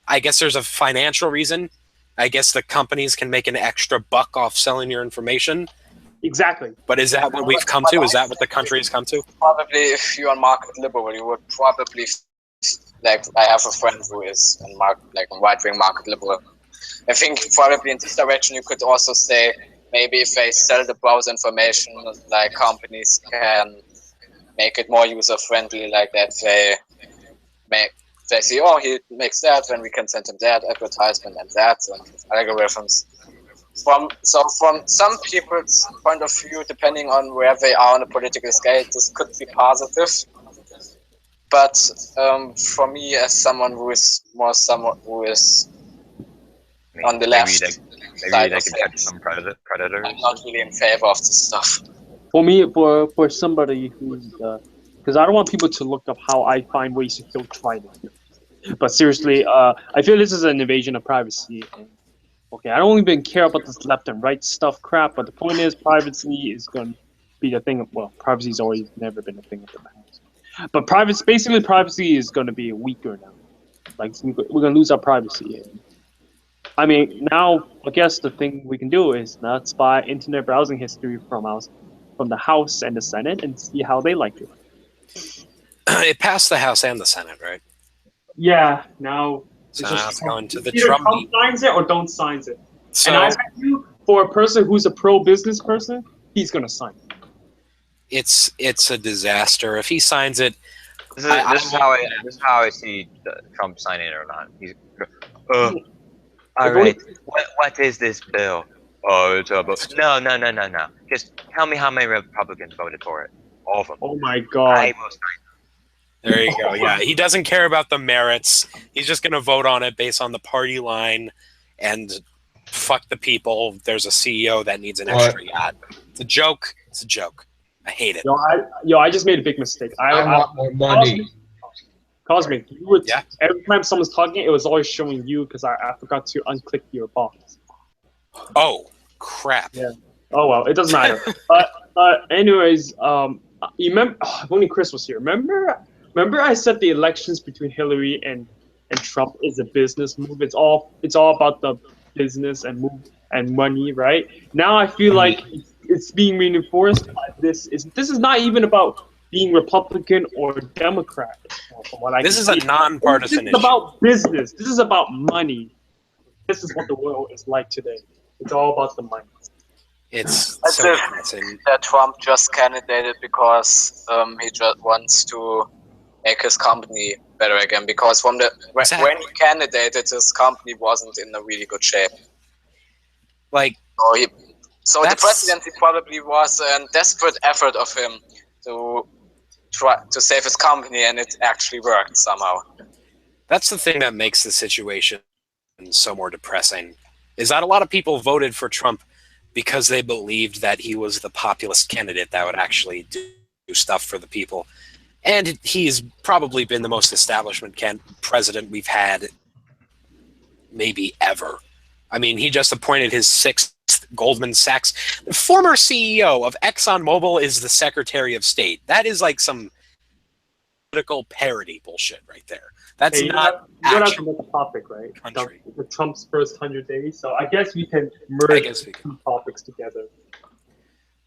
C: I guess there's a financial reason. I guess the companies can make an extra buck off selling your information.
B: Exactly.
C: But is that what we've come to? Is that what the country has come to?
D: Probably if you are market liberal, you would probably like I have a friend who is in a right-wing market liberal. I think probably in this direction you could also say maybe if they sell the browser information, like companies can make it more user-friendly, like that they see, oh, he makes that, then we can send him that advertisement and that and algorithms. From some people's point of view, depending on where they are on the political scale, this could be positive. But for me, as someone who is on the left
E: maybe they can catch some predators.
D: I'm not really in favor of this stuff.
B: For me, for somebody who's, because I don't want people to look up how I find ways to kill Trident. But seriously, I feel this is an invasion of privacy. And, okay, I don't even care about this left and right stuff crap, but the point is, privacy is going to be the thing. Well, privacy's always never been a thing of the past. But privacy is going to be weaker now. Like, we're going to lose our privacy. And, I mean, now, I guess the thing we can do is not spy internet browsing history from the House and the Senate and see how they like it.
C: It passed the House and the Senate, right?
B: Yeah, now
C: So now it's going to the
B: either
C: Trump.
B: Trump signs it or don't signs it.
C: So
B: And I bet you, for a person who's a pro-business person, he's going to sign it.
C: it's a disaster. If he signs it,
E: This is how I see Trump signing it or not. He's all right. What is this bill? Oh, it's a bill. No. Just tell me how many Republicans voted for it. All of them.
B: Oh my God.
E: I will sign
C: there you go. Yeah, he doesn't care about the merits. He's just going to vote on it based on the party line and fuck the people. There's a CEO that needs an extra yacht. It's a joke. It's a joke. I hate it.
B: I just made a big mistake.
A: I want more money.
B: Cosmic, you would, every time someone's talking, it was always showing you because I forgot to unclick your box.
C: Oh, crap.
B: Yeah. Oh, well, it doesn't matter. Anyways, you remember, if only Chris was here. Remember I said the elections between Hillary and Trump is a business move. It's all about the business and move and money, right? Now I feel like it's being reinforced by this. This is not even about being Republican or Democrat. From what I
C: This is a nonpartisan issue.
B: This is about business. This is about money. This is what the world is like today. It's all about the money.
C: It's
D: As
C: so
D: if
C: depressing.
D: that Trump just candidated because he just wants to make his company better again. Because when he candidated, his company wasn't in a really good shape.
C: Like,
D: So the presidency probably was a desperate effort of him to try to save his company, and it actually worked somehow.
C: that's the thing that makes the situation so more depressing, is that a lot of people voted for Trump because they believed that he was the populist candidate that would actually do stuff for the people. And he's probably been the most establishment president we've had maybe ever. I mean, he just appointed his 6th Goldman Sachs. The former CEO of ExxonMobil is the Secretary of State. That is like some political parody bullshit right there. That's not
B: actually the topic, right?
C: Country.
B: The Trump's first 100 days. So I guess we can merge two topics together.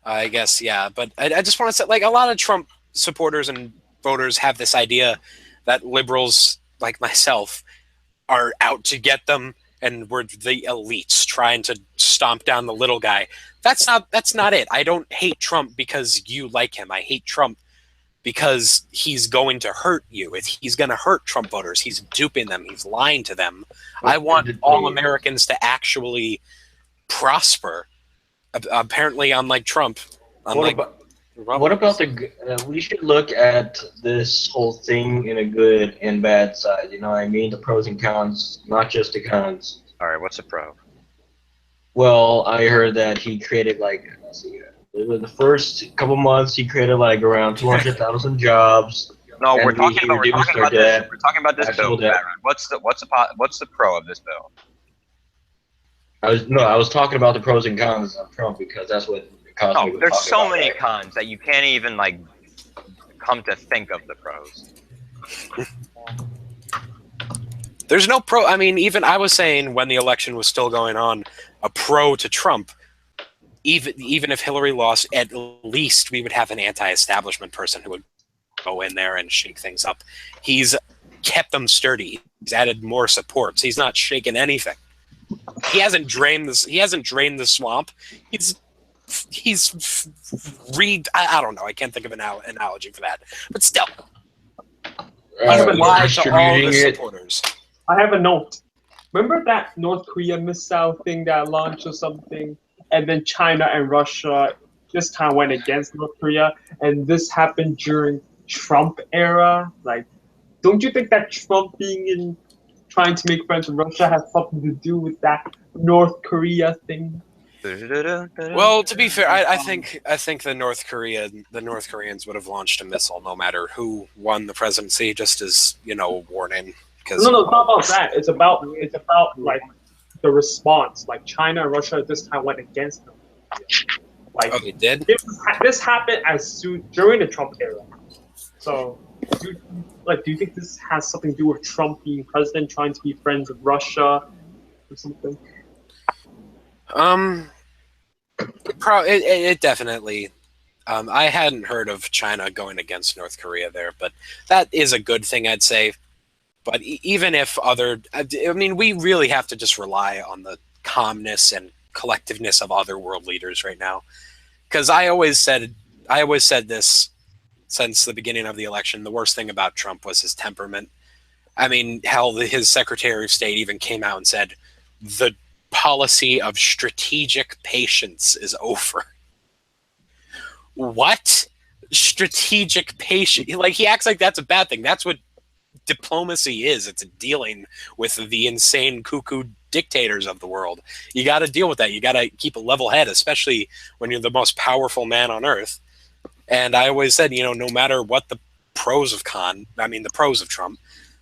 C: I guess, yeah. But I just want to say, like, a lot of Trump supporters and voters have this idea that liberals like myself are out to get them, and we're the elites trying to stomp down the little guy. That's not it. I don't hate Trump because you like him. I hate Trump because he's going to hurt you. He's going to hurt Trump voters. He's duping them. He's lying to them. I want all Americans to actually prosper. Apparently, unlike Trump.
A: What about we should look at this whole thing in a good and bad side, you know what I mean? The pros and cons, not just the cons.
E: Alright, what's a pro?
A: Well, I heard that he created the first couple months he created like around 200,000 jobs.
E: No, we're talking about this bill.
A: Debt.
E: What's the pro of this bill?
A: I was talking about the pros and cons of Trump because that's what Cosmic was
E: there's
A: talking
E: so
A: about,
E: many
A: right?
E: cons that you can't even like come to think of the pros.
C: There's no pro. I mean, even I was saying when the election was still going on, a pro to Trump. Even if Hillary lost, at least we would have an anti-establishment person who would go in there and shake things up. He's kept them sturdy. He's added more supports. He's not shaken anything. He hasn't drained this. He hasn't drained the swamp. I don't know. I can't think of an analogy for that. But still, lie to all the supporters.
B: I have a note. Remember that North Korea missile thing that launched or something, and then China and Russia this time went against North Korea, and this happened during Trump era. Like, don't you think that Trump trying to make friends with Russia has something to do with that North Korea thing?
C: Well, to be fair, I think the North Koreans would have launched a missile no matter who won the presidency, just as a warning.
B: No, it's not about that. It's about like the response. Like China and Russia this time went against them. Like,
C: oh, they did.
B: This happened during the Trump era. So, do you think this has something to do with Trump being president, trying to be friends with Russia, or something?
C: It definitely. I hadn't heard of China going against North Korea there, but that is a good thing, I'd say. But even if we really have to just rely on the calmness and collectiveness of other world leaders right now. Because I always said this since the beginning of the election. The worst thing about Trump was his temperament. I mean, hell, his Secretary of State even came out and said the policy of strategic patience is over. What? Strategic patience? Like, he acts like that's a bad thing. That's what diplomacy is. It's dealing with the insane cuckoo dictators of the world. You got to deal with that. You got to keep a level head, especially when you're the most powerful man on earth. And I always said, no matter what the pros of Trump,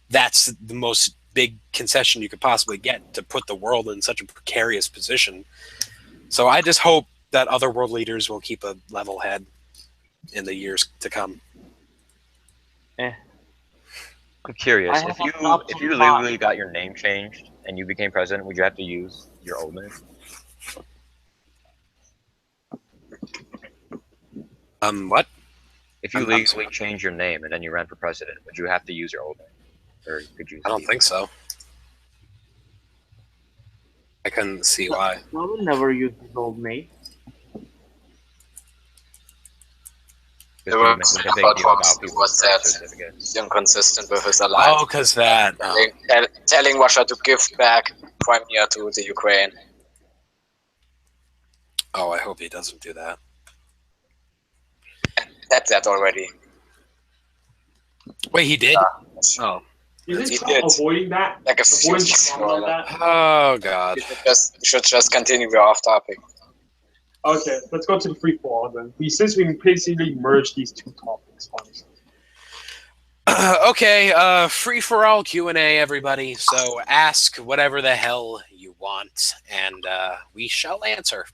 C: that's the most big concession you could possibly get to put the world in such a precarious position. So I just hope that other world leaders will keep a level head in the years to come.
E: I'm curious, if you literally got your name changed and you became president, would you have to use your old name?
C: What?
E: If you legally change your name and then you ran for president, would you have to use your old name? Or could you?
C: I don't think so. I couldn't see why.
F: I will never use his old name.
D: There was that he's inconsistent with his alliance.
C: Oh, because that.
D: Telling Russia to give back Crimea to the Ukraine.
C: Oh, I hope he doesn't do that.
D: That's that already.
C: Wait, he did?
D: Oh.
B: Isn't Trump avoiding that?
D: Like a few weeks ago.
C: Oh, God.
D: We should just continue. We're off topic.
B: Okay, let's go to the free for all then. Since we basically merged these two topics, honestly.
C: Okay, free for all Q&A, everybody. So ask whatever the hell you want, and we shall answer.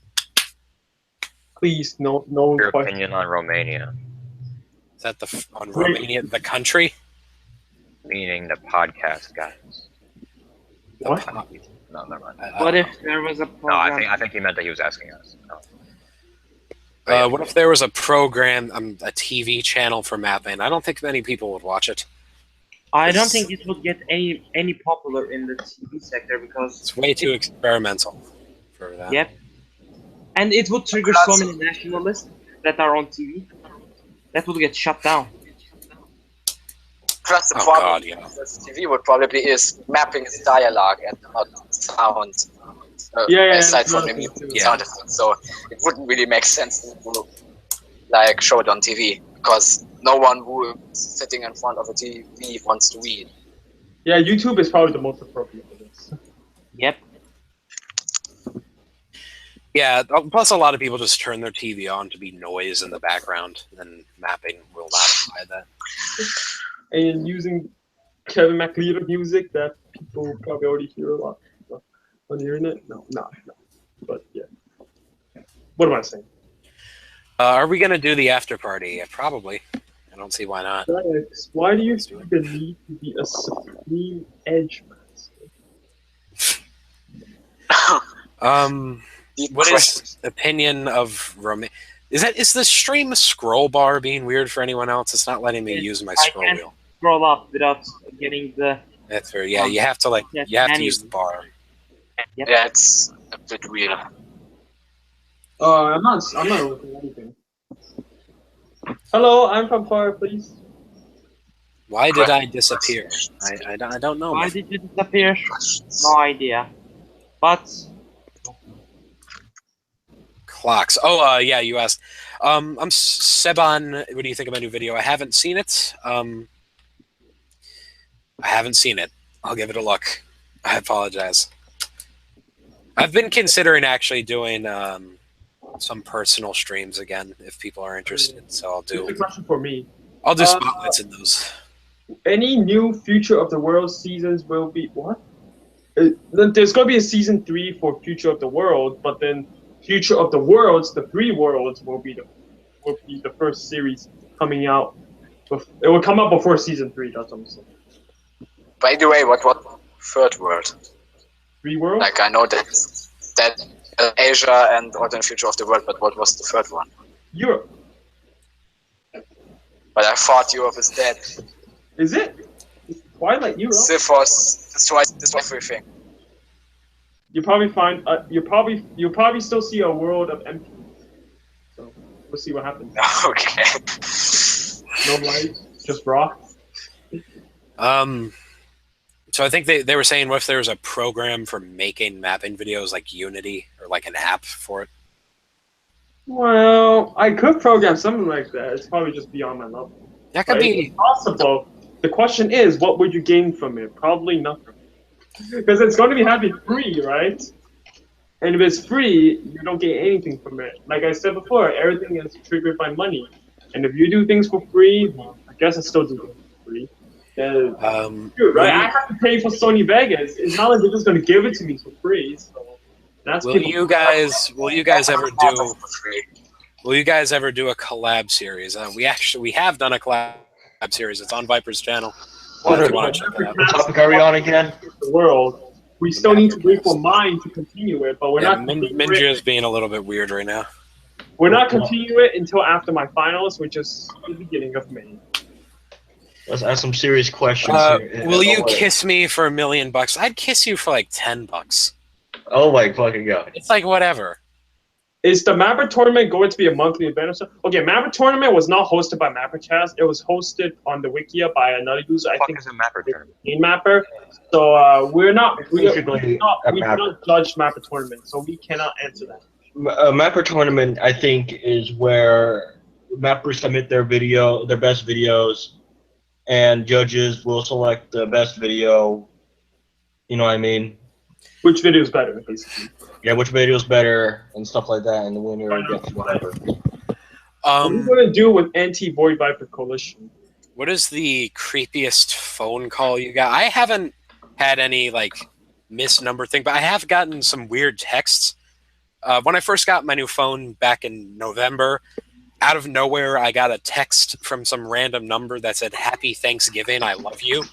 B: Please, no
E: Your
B: question.
E: opinion on Romania?
C: Is that on Romania, the country?
E: Meaning the podcast guys.
B: What?
E: No, never mind.
F: What if there was a program?
E: No, I think he meant that he was asking us. No.
C: What if there was a program, a TV channel for mapping? I don't think many people would watch it.
F: I don't think it would get any popular in the TV sector because
C: it's way too experimental for that.
F: Yep. And it would trigger so many nationalists that are on TV. That would get shut down.
D: Plus the problem with TV would probably is mapping is dialogue and not sound. Aside from the sound effects, so it wouldn't really make sense to show it on TV because no one who is sitting in front of a TV wants to read.
B: Yeah, YouTube is probably the most appropriate for this.
F: Yep.
C: Yeah, plus a lot of people just turn their TV on to be noise in the background, and mapping will not apply that.
B: And using Kevin MacLeod music that people probably already hear a lot on the internet? No. But yeah. What am I saying?
C: Are we going to do the after party? Yeah, probably. I don't see why not.
B: Why do you see the need to be a supreme edge master?
C: What is opinion of Romania? Is the stream scroll bar being weird for anyone else? It's not letting me use my scroll wheel.
F: scroll up without getting the.
C: That's fair. Yeah, you have to like
F: Yes,
C: you have to
F: menu.
C: use the bar.
F: Yep.
D: Yeah, it's a bit weird.
B: I'm not looking at anything. Hello, I'm from Fire, please.
C: Why did I disappear? I don't know.
F: Why did you disappear? No idea. But
C: Clocks. Oh, yeah, you asked. I'm Seban. What do you think of my new video? I haven't seen it. I haven't seen it. I'll give it a look. I apologize. I've been considering actually doing some personal streams again if people are interested. So I'll
B: Here's a
C: do
B: question for me.
C: spotlights in those.
B: Any new Future of the World seasons will be what? There's going to be a season 3 for Future of the World, but then Future of the Worlds, the 3 worlds, will be the first series coming out. It will come out before season 3. That's what I'm saying.
D: By the way, what third world?
B: 3 worlds?
D: Like I know that Asia and Alternate Future of the World, but what was the third one?
B: Europe.
D: But I thought Europe is dead.
B: Is it? It's Twilight Europe.
D: Sifos destroys everything.
B: You probably find you'll probably still see a world of empty. So we'll see what happens.
D: Okay.
B: No light, just rock.
C: So I think they were saying, what if there was a program for making mapping videos like Unity or like an app for it?
B: Well, I could program something like that. It's probably just beyond my level.
C: That could
B: But
C: be.
B: it's possible. The question is, what would you gain from it? Probably nothing. Because it's going to be free, right? And if it's free, you don't get anything from it. Like I said before, everything is triggered by money. And if you do things for free, well, I guess I still do things for free. Dude, right? I have to pay for Sony Vegas. It's not like they're just going to give it to me for free. So that's
C: Will you guys ever do a collab series? We have done a collab series. It's on Viper's channel. If you want to check it out.
A: What topic are we on again?
B: The world. We still need to wait for mine to continue it, but we're not.
C: Minja is being a little bit weird right now.
B: We're not continuing it until after my finals, which is the beginning of May.
A: Let's ask some serious questions here.
C: Will you kiss me for $1 million? I'd kiss you for like $10.
A: Oh my fucking god!
C: It's like whatever.
B: Is the Mapper tournament going to be a monthly event or something? Okay, Mapper tournament was not hosted by MapperCast. It was hosted on the Wikia by another user. I think
E: is a Mapper tournament?
B: Mapper. So we do not judge Mapper tournament, so we cannot answer that.
A: A Mapper tournament, I think, is where mappers submit their best videos, and judges will select the best video. You know what I mean?
B: Which video is better, basically?
A: Yeah, which video is better and stuff like that, and the winner gets whatever.
B: What are you gonna do with anti-Void Viper Coalition?
C: What is the creepiest phone call you got? I haven't had any like misnumber thing, but I have gotten some weird texts. When I first got my new phone back in November, out of nowhere, I got a text from some random number that said, "Happy Thanksgiving, I love you."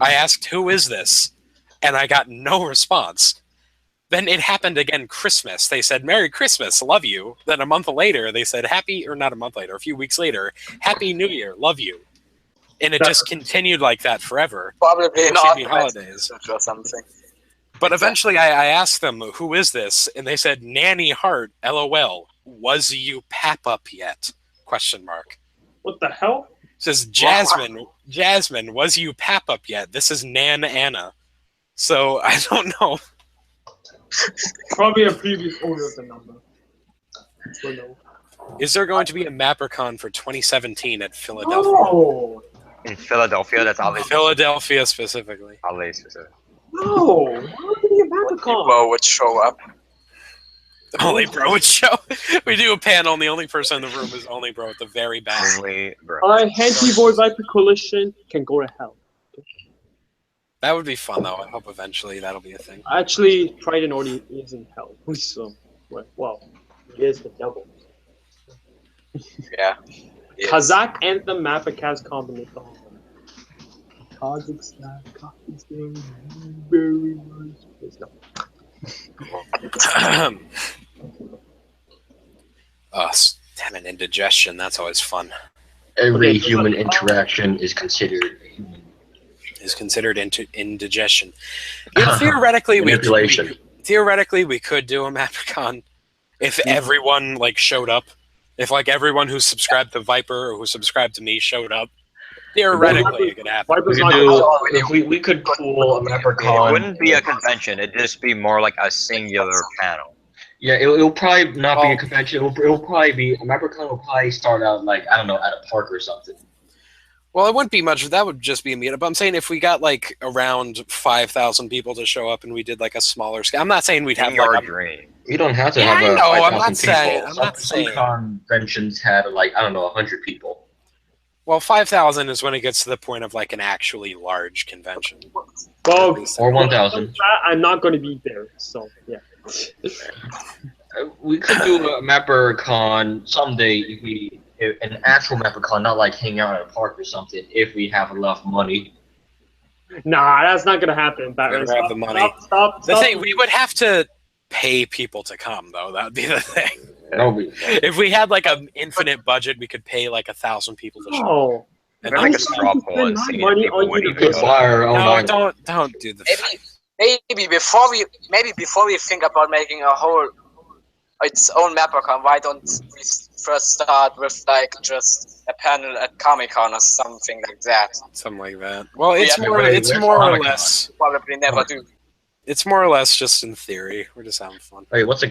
C: I asked, "Who is this?" And I got no response. Then it happened again Christmas. They said, "Merry Christmas, love you." Then a month later, they said, a few weeks later, "Happy New Year, love you." And it just continued like that forever.
D: Probably not
C: holidays
D: or something.
C: But eventually I asked them, "Who is this?" And they said, "Nanny Heart, LOL. Was you pap up yet?" ?
B: What the hell?
C: It says, Jasmine, was you pap up yet? This is Nan Anna. So I don't know.
B: Probably a previous owner of the number. So no.
C: Is there going to be a MapperCon for 2017 at Philadelphia?
B: Oh
E: In Philadelphia, that's always
C: Philadelphia specifically.
E: always specific.
B: no! Why would it be a MapperCon?
D: People would show up.
C: Only Bro would show. We do a panel, and the only person in the room is Only Bro at the very back.
E: Only bro.
B: Anti-Void Viper Coalition can go to hell.
C: That would be fun, though. I hope eventually that'll be a thing.
B: Actually, Trident already is in hell. So, well, he is the devil.
D: Yeah.
B: Kazakh Anthem MapperCast combination. Kazakhstan, very nice place. No.
C: Damn it, indigestion. That's always fun.
A: Every
F: Okay,
A: human interaction is considered human.
C: Is considered indigestion. You know, theoretically,
A: Manipulation.
C: we could do a MapperCon if everyone like showed up. If like everyone who subscribed to Viper or who subscribed to me showed up, theoretically it could happen.
B: Viper's
A: We
B: not
A: could
B: gonna-
A: do. If we could pool a MapperCon.
E: It wouldn't be a convention. It'd just be more like a singular panel.
A: Yeah, it'll probably not be
C: Well-
A: a convention. It'll probably be a MapperCon. Will probably start out like I don't know at a park or something.
C: Well, it wouldn't be much. That would just be a meetup. But I'm saying if we got like around 5,000 people to show up and we did like a smaller scale. I'm not saying we'd have
E: In your
C: like a,
E: dream.
A: You don't have to
C: Yeah,
A: have
C: I
A: a
C: know, I'm
A: 5,000
C: not
A: people.
C: saying- I'm not
A: Some
C: saying.
A: conventions had like I don't know 100 people.
C: well, 5,000 is when it gets to the point of like an actually large convention.
B: Well,
A: Or 1,000.
B: I'm not going to be there, so yeah.
A: We could do a MapperCon someday. An actual MapperCon, not like hang out at a park or something. If we have enough money.
B: Nah, that's not gonna happen.
C: Gotta grab the money.
B: Stop.
C: The thing, we would have to pay people to come, though. That would be the thing.
A: No, we,
C: If we had like an infinite budget, we could pay like 1,000 people to show up.
B: Oh,
C: And
E: We're
C: not
E: like a
C: just-
E: straw poll and
B: Spend
E: see if
B: money
E: people
B: on
E: would
B: you
E: even
B: to
A: could
E: go.
A: buy our own
C: no,
A: island.
C: don't do the.
D: Maybe before we think about making a whole its own MapperCon, why don't we first start with like just a panel at Comic-Con or something like that?
C: Something like that. Well, it's
D: Yeah,
C: more.
A: wait,
C: It's
A: where's
C: more or
A: Comic-Con?
C: less.
D: Probably never do.
C: It's more or less just in theory. We're just having fun.
A: wait, what's a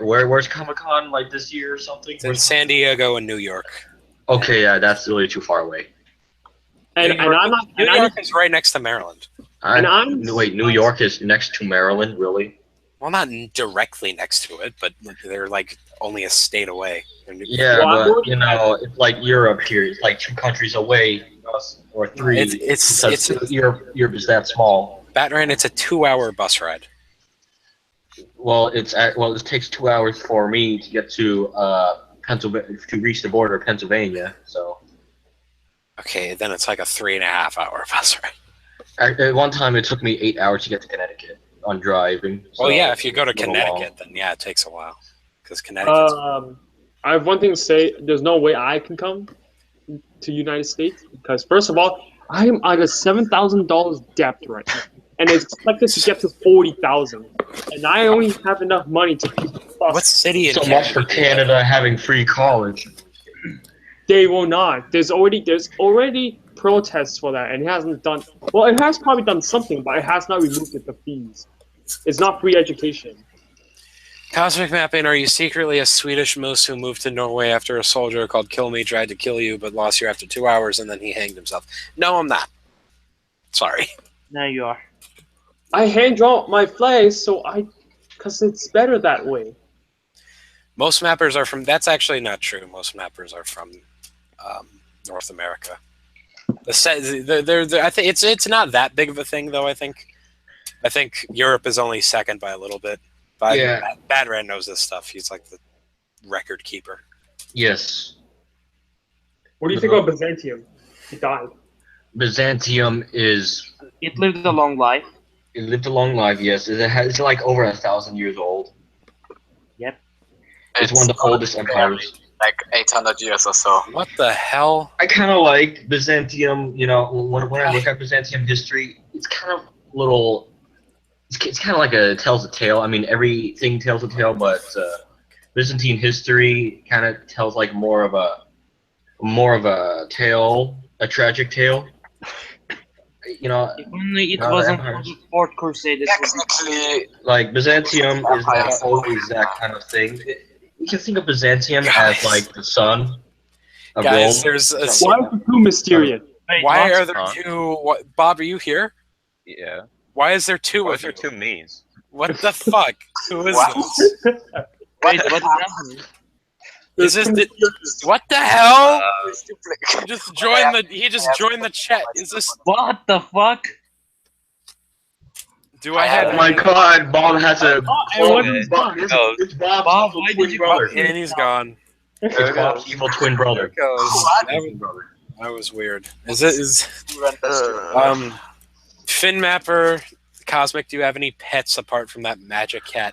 A: where's Comic-Con like this year or something?
C: It's in San Diego and New York.
A: Okay, yeah, that's really too far away.
B: and I'm not.
C: New
B: And I'm,
C: York is right next to Maryland.
A: Wait, New York is next to Maryland, really?
C: Well, not directly next to it, but they're like only a state away.
A: Yeah,
B: Well, I'm
A: but
B: working
A: you know, it's like Europe here. It's like 2 countries away, or 3.
C: It's
A: Europe is that small.
C: Batran. It's a 2-hour bus ride.
A: Well, it takes 2 hours for me to get to Pennsylvania to reach the border of Pennsylvania. So
C: Okay, then it's like a 3.5-hour bus ride.
A: at one time, it took me 8 hours to get to Connecticut on driving. So
C: Well, yeah, if you go to
A: it's a little
C: Connecticut, then yeah, it takes a while because Connecticut's
B: I have one thing to say. There's no way I can come to United States because first of all, I am on a $7,000 debt right now, and it's expected to get to 40,000, and I only have enough money to keep the bus.
C: what city in
A: so much for Canada having free college.
B: They will not. There's already protests for that, and it hasn't done. Well, it has probably done something, but it has not removed the fees. It's not free education.
C: Cosmic Mapping, are you secretly a Swedish moose who moved to Norway after a soldier called Kill Me tried to kill you but lost you after 2 hours and then he hanged himself? No, I'm not. Sorry.
F: Now you are.
B: I hand draw my flags, because it's better that way.
C: Most mappers are from... That's actually not true. Most mappers are from North America. I think it's not that big of a thing, though, I think. I think Europe is only second by a little bit. But
A: Yeah.
C: Badran knows this stuff. He's like the record keeper.
A: Yes,
B: What do you think about Byzantium? He died.
A: Byzantium is.
F: It lived a long life.
A: It lived a long life. Yes, it's like over 1,000 years old. It's one of the oldest empires.
D: Like 800 years or so.
C: What the hell?
A: I kind of like Byzantium. You know, when I look at Byzantium history, it's kind of little. It's kind of like tells a tale. I mean, everything tells a tale, but Byzantine history kind of tells like more of a tale, a tragic tale. You know,
F: If only it
A: No, the
F: wasn't for
A: empires.
F: the Fourth Crusade. It would
D: Technically,
A: like Byzantium is not always that kind of thing. You can think of Byzantium as like the sun of
C: Guys,
A: Rome.
C: there's a...
B: Why is it too mysterious?
F: Wait,
C: Why
F: what?
C: are there two... What, Bob, are you here?
E: Yeah.
C: Why is there two
E: What
C: of
E: are
C: you?
E: two me's?
C: What the fuck? Who is
D: Wow.
C: this?
F: Wait, what happened?
C: Is this the... What the hell?
D: duplicate.
C: He just joined the... He just joined the chat. Is this...
F: What the fuck?
C: Do I have...
A: Oh my God, Bob has a.
B: everyone's
A: Bob,
E: gone.
A: it's Bob's
F: Bob,
A: evil
F: why did
A: twin
F: you
A: brother.
F: call
C: And he's gone.
A: It's Bob's evil twin brother.
C: There goes.
D: What?
C: That was weird. Finn Mapper, Cosmic, do you have any pets apart from that magic cat?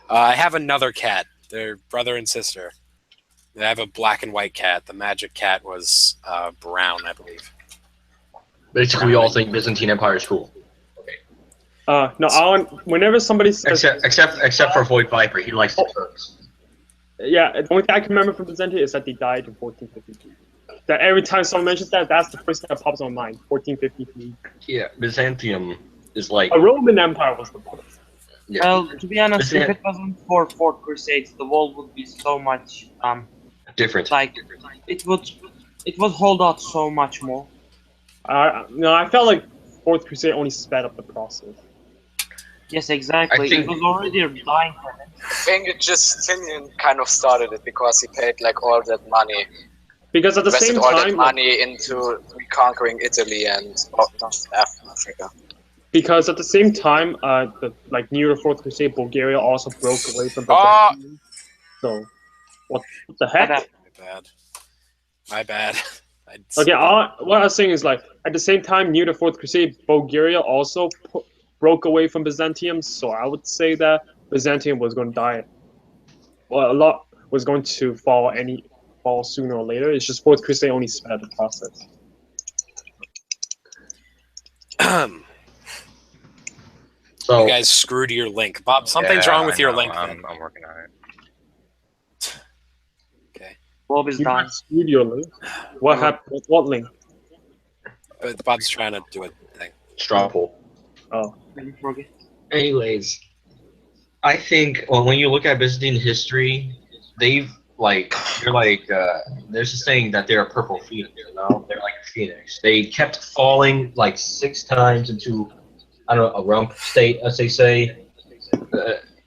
C: I have another cat. They're brother and sister. I have a black and white cat. The magic cat was brown, I believe.
A: Basically, we all think Byzantine Empire is cool.
B: No, whenever somebody says...
A: Except for Void Viper, he likes the Turks.
B: Yeah, the only thing I can remember from Byzantium is that they died in 1453. That every time someone mentions that, that's the first thing that pops on my mind. 1453.
A: Yeah, Byzantium is like...
B: A Roman Empire was the best.
A: Yeah.
F: Well, to be honest, if it wasn't for Fourth Crusades, the wall would be so much
A: different.
F: like it would hold out so much more.
B: No, I felt like Fourth Crusade only sped up the process.
F: Yes, exactly. It was already dying for it.
D: I think Justinian kind of started it because he paid like all that money.
B: Because at the
D: Invested
B: same
D: all
B: time,
D: that money into reconquering Italy and North Africa.
B: Because at the same time, near the Fourth Crusade, Bulgaria also broke away from Byzantium. So, what the heck?
C: My bad.
B: Okay, what I was saying is like at the same time, near the Fourth Crusade, Bulgaria also broke away from Byzantium. So I would say that Byzantium was going to die. Well, a lot was going to fall sooner or later. It's just Fourth Crusade only sped the process.
A: So
C: you guys screwed your link, Bob. Something's wrong with your link.
E: I'm working on it.
C: Okay.
F: Bob is dying.
B: Screwed your link. What happened? What link?
C: But Bob's trying to do a thing.
A: straw poll.
B: Oh.
A: Anyways, I think when you look at Byzantine history, they've there's a saying that they're a purple phoenix. You know, they're like a phoenix. They kept falling like 6 times into a rump state, as they say,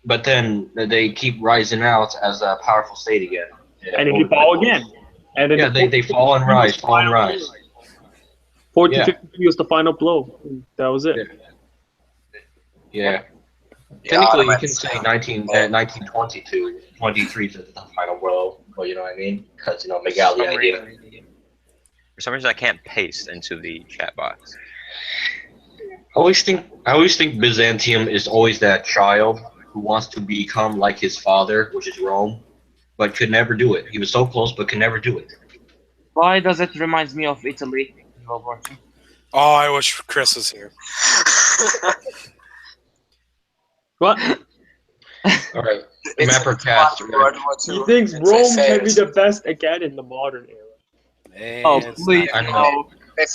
A: but then they keep rising out as a powerful state again. Yeah,
B: and then they fall again. And then
A: they fall and rise, fall and rise.
B: 1453 was the final blow. That was it.
A: Yeah. Technically, you can say 1922, 23 is the final blow. Well, you know what I mean? Because Miguel the idea.
E: For some reason, I can't paste into the chat box.
A: I always think Byzantium is always that child who wants to become like his father, which is Rome, but could never do it. He was so close, but could never do it.
F: Why does it remind me of Italy in World War II?
C: Oh, I wish Chris was here.
B: What?
A: All right, MapperCast.
B: He thinks Rome can be the best again in the modern era.
C: Man,
F: Oh, please.
A: I know.
D: They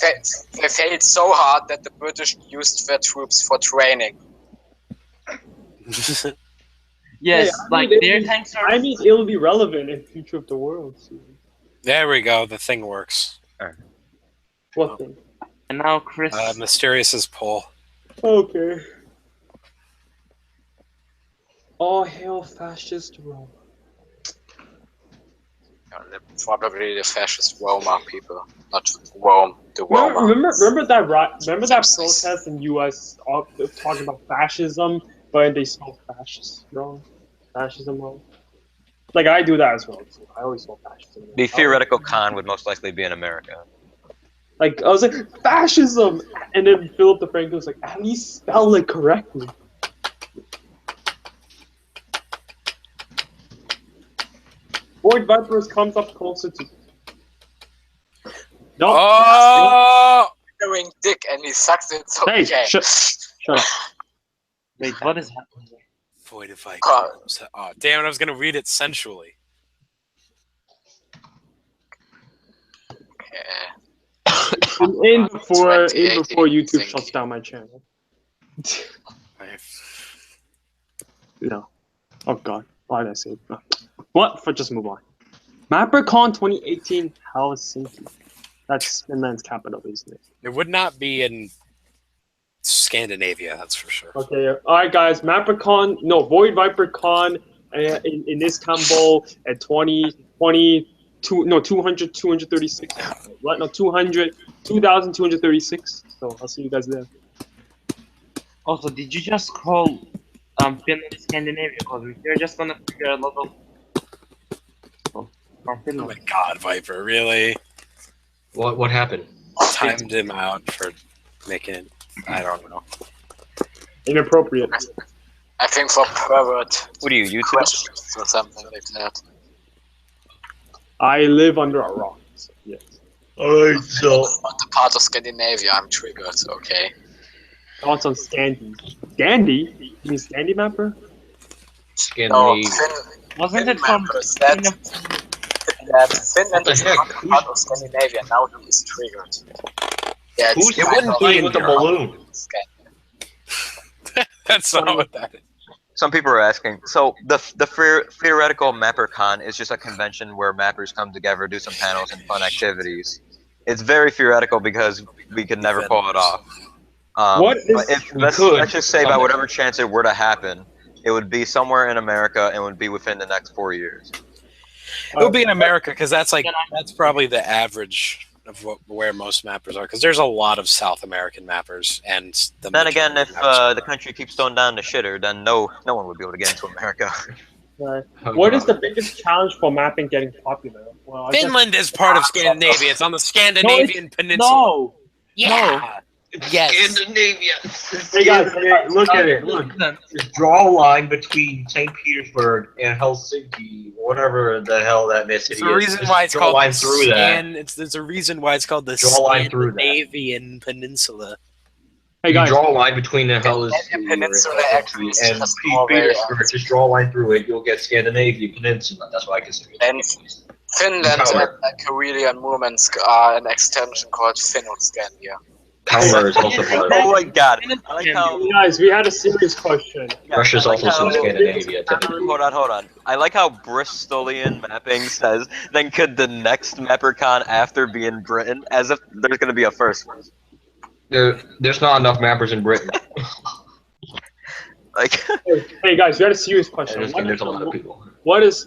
D: failed so hard that the British used their troops for training.
F: Yes,
B: Hey,
F: their tanks are.
B: I mean, it'll be relevant in Future of the World. So.
C: There we go. The thing works.
B: What thing?
F: And now Chris.
C: Mysterious's poll.
B: Okay. All hail fascist Rome.
D: Probably the fascist Roma people, not Rome. The Roma.
B: Remember that protest in U.S. talking about fascism, but they spelled fascist wrong. Fascism wrong. Like I do that as well. So I always spell fascism.
E: The theoretical con would most likely be in America.
B: Like I was like fascism, and then Philip DeFranco was like, at least spell it correctly. Void Vipers comes up closer to. No.
C: Oh!
D: Doing dick and he sucks it. So
B: Hey,
D: okay.
B: shut up.
F: Wait, what is happening?
C: Void of Icons.
D: God.
C: Oh, damn it! I was gonna read it sensually.
D: Okay.
B: In before
D: 28,
B: YouTube
D: thinking.
B: shuts down my channel. No. Oh god. Why did I say that? What? Just move on. MapperCon 2018 Helsinki. That's Finland's capital, isn't it?
C: It would not be in Scandinavia, that's for sure.
B: Okay, alright guys, Void ViperCon in Istanbul at 2,236. What? No, 2,236. So I'll see you guys there.
F: Also, did you just call Finland Scandinavia? Because we're just gonna figure a lot of from
C: Oh
F: Finland.
C: my god, Viper, really?
A: What happened?
C: Timed him out for making it, I don't know.
B: Inappropriate.
D: I think for pervert
E: What are you, YouTube?
D: questions or something like that.
B: I live under a rock. So yes.
A: Alright, so
D: Not the part of Scandinavia, I'm triggered, okay.
B: Thoughts on Scandi? Scandi? You mean Scandi Mapper?
D: No,
A: Scandinavia.
F: Wasn't it from
D: Mapper said that Finland
A: the
D: is
A: heck?
D: not part of Scandinavia, now he is triggered. Yeah, it's
A: Who's
C: It wouldn't
A: playing
C: be
A: with the
C: in Europe.
A: balloon?
C: That's not what that is.
E: Some people are asking. So the theoretical MapperCon is just a convention where mappers come together, do some panels and fun activities. It's very theoretical because we could never pull it off.
B: What is-
E: but if, let's just say by whatever chance it were to happen, it would be somewhere in America and would be within the next 4 years.
C: It would be in America because that's probably the average of where most mappers are. Because there's a lot of South American mappers, and
E: Then again,
C: majority
E: if
C: of mappers
E: the country keeps throwing down the shitter, then no one would be able to get into America.
B: What is the biggest challenge for mapping getting popular? Well, I guess-
C: Finland is part of Scandinavia. It's on the Scandinavian peninsula.
B: No.
C: Yeah. Yes.
A: Scandinavia.
B: Hey, guys,
A: Look at it. Look. Just draw a line between St. Petersburg and Helsinki, whatever the hell that city is.
C: There's a reason why it's
A: Draw a
C: called
A: line
C: the
A: through that.
C: There's a reason why it's called the
A: Draw a line through that.
C: Scandinavian peninsula.
B: Hey
A: You
B: guys,
A: draw a line between the Helsinki
D: Peninsula actually is
A: and
D: just Norway.
A: Petersburg. Just draw a line through it. You'll get Scandinavian Peninsula. That's what I consider it.
D: And Finland
A: Power.
D: and Karelia and Murmansk are an extension called Finlandscandia.
A: Kalmar is also part of
E: Oh
A: it.
E: my god! I like how.
B: guys, we had a serious question.
A: Russia's
E: I like
A: also
E: how-
A: some Scandinavia. Technically.
E: Hold on. I like how Bristolian mapping says, then could the next MapperCon after be in Britain, as if there's going to be a first one.
A: There's not enough mappers in Britain.
E: Like,
B: Hey guys, we had a serious question.
A: There's a lot of people.
B: What is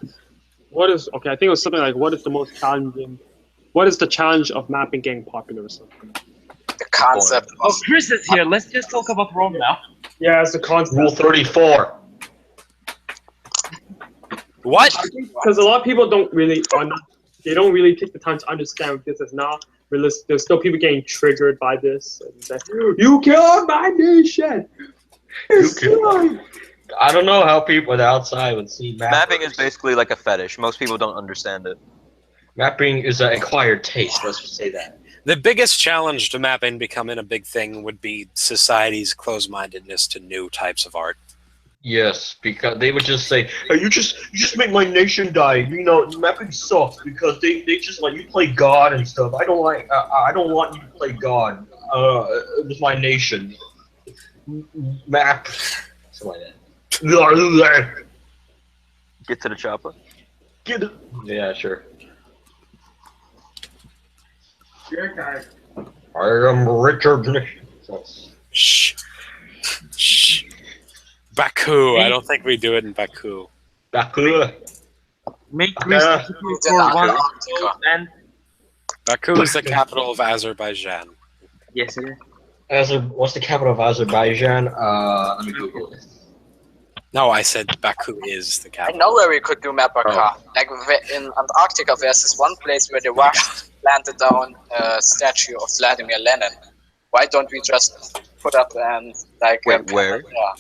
B: okay? I think it was something like, what is the most challenging? What is the challenge of mapping getting popular or something?
D: The concept
F: Oh,
D: of
F: Chris is here. Let's just talk about Rome now.
B: Yeah, it's the concept.
A: Rule 34.
C: What?
B: Because a lot of people don't really take the time to understand what this is now. There's still people getting triggered by this. And say, you killed my nation. It's
A: killed- I don't know how people on the outside would see
E: mapping is basically like a fetish. Most people don't understand it.
A: Mapping is an acquired taste. Let's just say that.
C: The biggest challenge to mapping becoming a big thing would be society's closed-mindedness to new types of art.
A: Yes, because they would just say, "Hey, you just make my nation die." You know, mapping sucks because they just like you play God and stuff. I don't want you to play God. With my nation. Map. Something like that.
E: Get to the chopper.
A: Get it. Yeah, sure. I am Richard Nixon.
C: Shh. Shh. Baku. I don't think we do it in Baku.
A: Baku.
F: Make Chris
A: Yeah.
F: for one episode and
C: Baku is the capital of Azerbaijan.
F: yes, it is.
A: What's the capital of Azerbaijan? Let me Google it.
C: No, I said Baku is the
D: I
C: capital.
D: know where we could do MapperCast. Like in Antarctica, there's this one place where the Russians planted down a statue of Vladimir Lenin. Why don't we just put up and like?
E: Wait, where?
D: Yeah.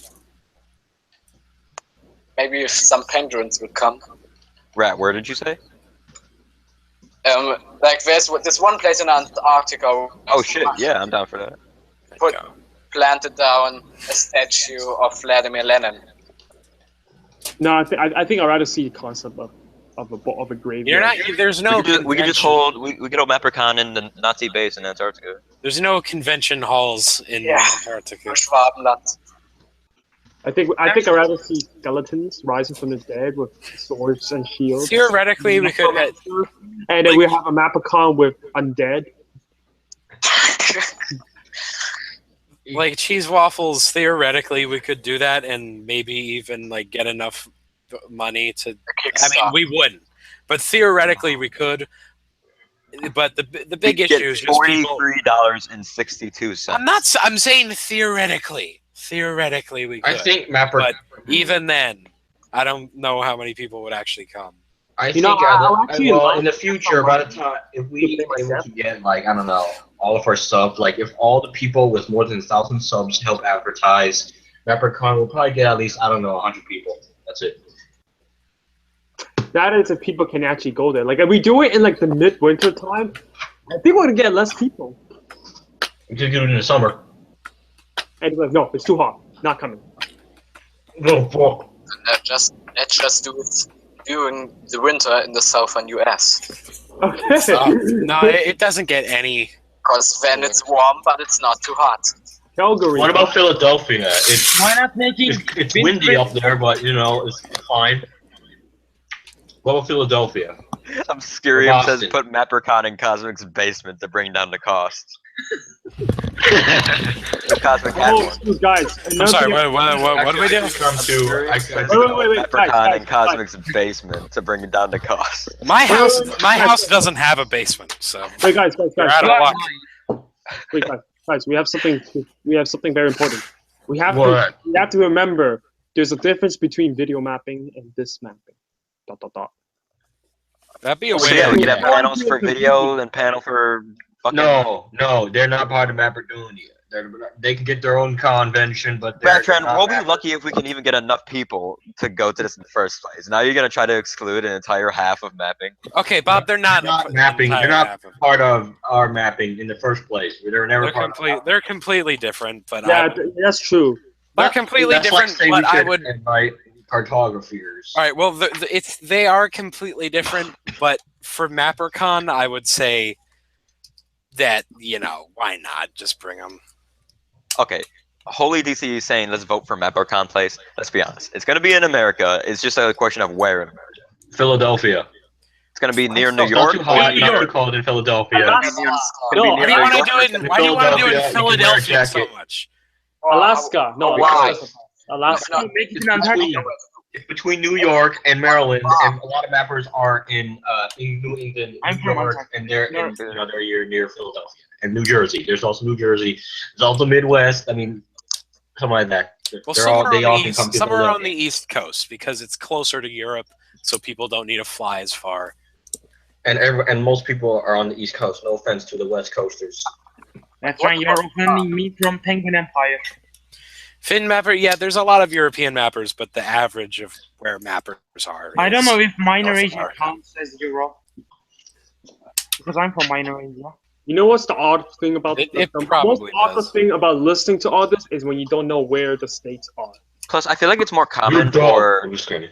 D: Maybe if some penguins would come.
E: Rat, where did you say?
D: Like there's this one place in Antarctica.
E: Oh shit, yeah, I'm down for that.
D: Planted down a statue of Vladimir Lenin.
B: No, I think I'd rather see the concept of a graveyard.
C: You're not. There's no.
E: We could just hold MapperCon in the Nazi base in Antarctica.
C: There's no convention halls in Antarctica.
D: Schwabenland.
B: I think I'd rather see skeletons rising from the dead with swords and shields.
C: Theoretically, we could.
B: And then we have a MapperCon with undead.
C: Like cheese waffles, theoretically, we could do that, and maybe even like get enough money to. I mean, we wouldn't, but theoretically, we could. But the big issue is just people.
E: $43.62.
C: I'm saying theoretically. Theoretically, we could.
A: I think Mapper.
C: But even then, I don't know how many people would actually come.
A: I
B: You
A: think
B: know, I'll actually
A: well,
B: like-
A: in the future, by the time if we able to get like I don't know all of our subs, like if all the people with more than 1,000 subs help advertise, MapperCon will probably get at least I don't know 100 people. That's it.
B: That is if people can actually go there. Like if we do it in like the midwinter time, I think we're gonna get less people.
A: We could do it in the summer.
B: And like, no, it's too hot. Not coming.
A: No, fuck.
D: Let's just do it during the winter in the southern US.
B: Okay.
C: No, it doesn't get any.
D: Because then it's warm, but it's not too hot.
B: Calgary.
A: What about Philadelphia?
F: Why not making
A: It's windy up there, but you know it's fine. What about Philadelphia?
E: I'm Scurium says
A: Boston.
E: put MapperCon in Cosmic's basement to bring down the cost. The Cosmic had
B: Oh,
E: one.
B: guys.
C: I'm sorry. What do we do?
B: Wait,
E: MapperCon in
B: guys.
E: Cosmic's basement to bring down the cost.
C: My house doesn't have a basement, so
B: Wait, guys.
C: you're out of luck.
B: Wait, guys. We have something very important. We have
A: What?
B: to remember there's a difference between video mapping and this mapping. ...
C: That'd be a
E: So
C: way.
E: yeah, we could have
B: Yeah.
E: panels for video and panel for fucking...
A: No, they're not part of Macedonia. They can get their own convention, but they're
E: Bertrand,
A: not
E: we'll be
A: Mapper.
E: lucky if we can even get enough people to go to this in the first place. Now you're gonna try to exclude an entire half of mapping.
C: Okay, Bob, they're not,
A: They're not
C: the
A: mapping.
C: entire
A: They're not
C: map of-
A: part of our mapping in the first place. They're never
C: They're
A: part of
C: they're completely different, but
B: Yeah, that's true.
C: they're completely
A: That's
C: different.
A: Like saying
C: But
A: we
C: I
A: should
C: would.
A: invite cartographers.
C: All right. Well, they are completely different, but for MapperCon, I would say that why not just bring them.
E: Okay, Holy DC is saying let's vote for MapperCon place. Let's be honest, it's gonna be in America. It's just a question of where in America.
A: Philadelphia.
E: It's gonna be near New
A: Not
E: York.
A: too hot,
B: New
A: not
B: York.
A: too cold in Philadelphia.
B: Alaska.
E: It'll be
B: No,
E: near
C: Why do you
E: New
C: want to
E: York.
C: do it? Why do you want to do it in Philadelphia so much?
B: Alaska. No,
D: Why?
B: Alaska.
D: No,
F: make it in Antarctica.
A: It's between New York and Maryland, and a lot of mappers are in New England,
F: I'm
A: New
F: from
A: York,
F: Antarctica.
A: and they're near Philadelphia and New Jersey. There's also New Jersey. There's also Midwest. I mean, something like that.
C: Well,
A: They all can come to
C: somewhere on
A: Philadelphia.
C: the East Coast because it's closer to Europe, so people don't need to fly as far.
A: And most people are on the East Coast. No offense to the West Coasters.
F: That's right, you're offending me from Penguin Empire.
C: Finn Mapper, yeah, there's a lot of European mappers, but the average of where mappers are.
F: I don't
C: is
F: know if minor
C: North
F: Asia
C: America.
F: counts as Europe. Because I'm from minor Asia.
B: You know what's the odd thing about
C: It
B: the
C: probably
B: most odd
C: does.
B: thing about listening to all this is when you don't know where the states are.
E: Plus, I feel like it's more
A: You're
E: common
A: dumb.
E: for
A: I'm just kidding.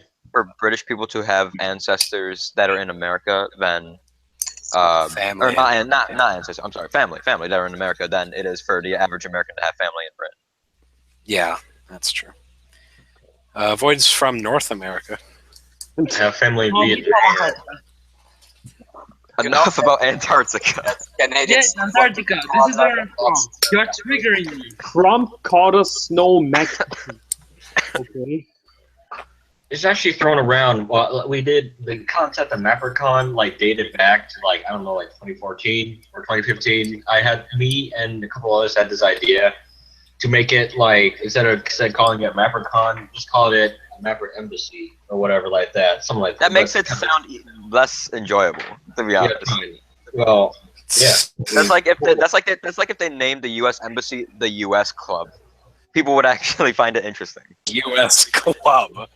E: British people to have ancestors that are in America than
C: Family.
E: or not ancestors. I'm sorry, family that are in America than it is for the average American to have family in Britain.
C: Yeah, that's true. Void's from North America.
A: I have family in Vietnam.
E: Enough about Antarctica.
D: Canadians.
F: Yes, Antarctica. This is where I'm from. You're triggering me.
B: Trump called us snow Mexican. Okay.
A: It's actually thrown around. Well, we did the concept of MapperCon dated back to 2014 or 2015. Me and a couple others had this idea to make it instead of calling it MapperCon, just call it Mapper Embassy or whatever like that. Something like that.
E: That makes it sound less enjoyable, to be honest.
A: Well, yeah.
E: That's like if they named the U.S. Embassy the U.S. Club. People would actually find it interesting.
C: U.S. Club.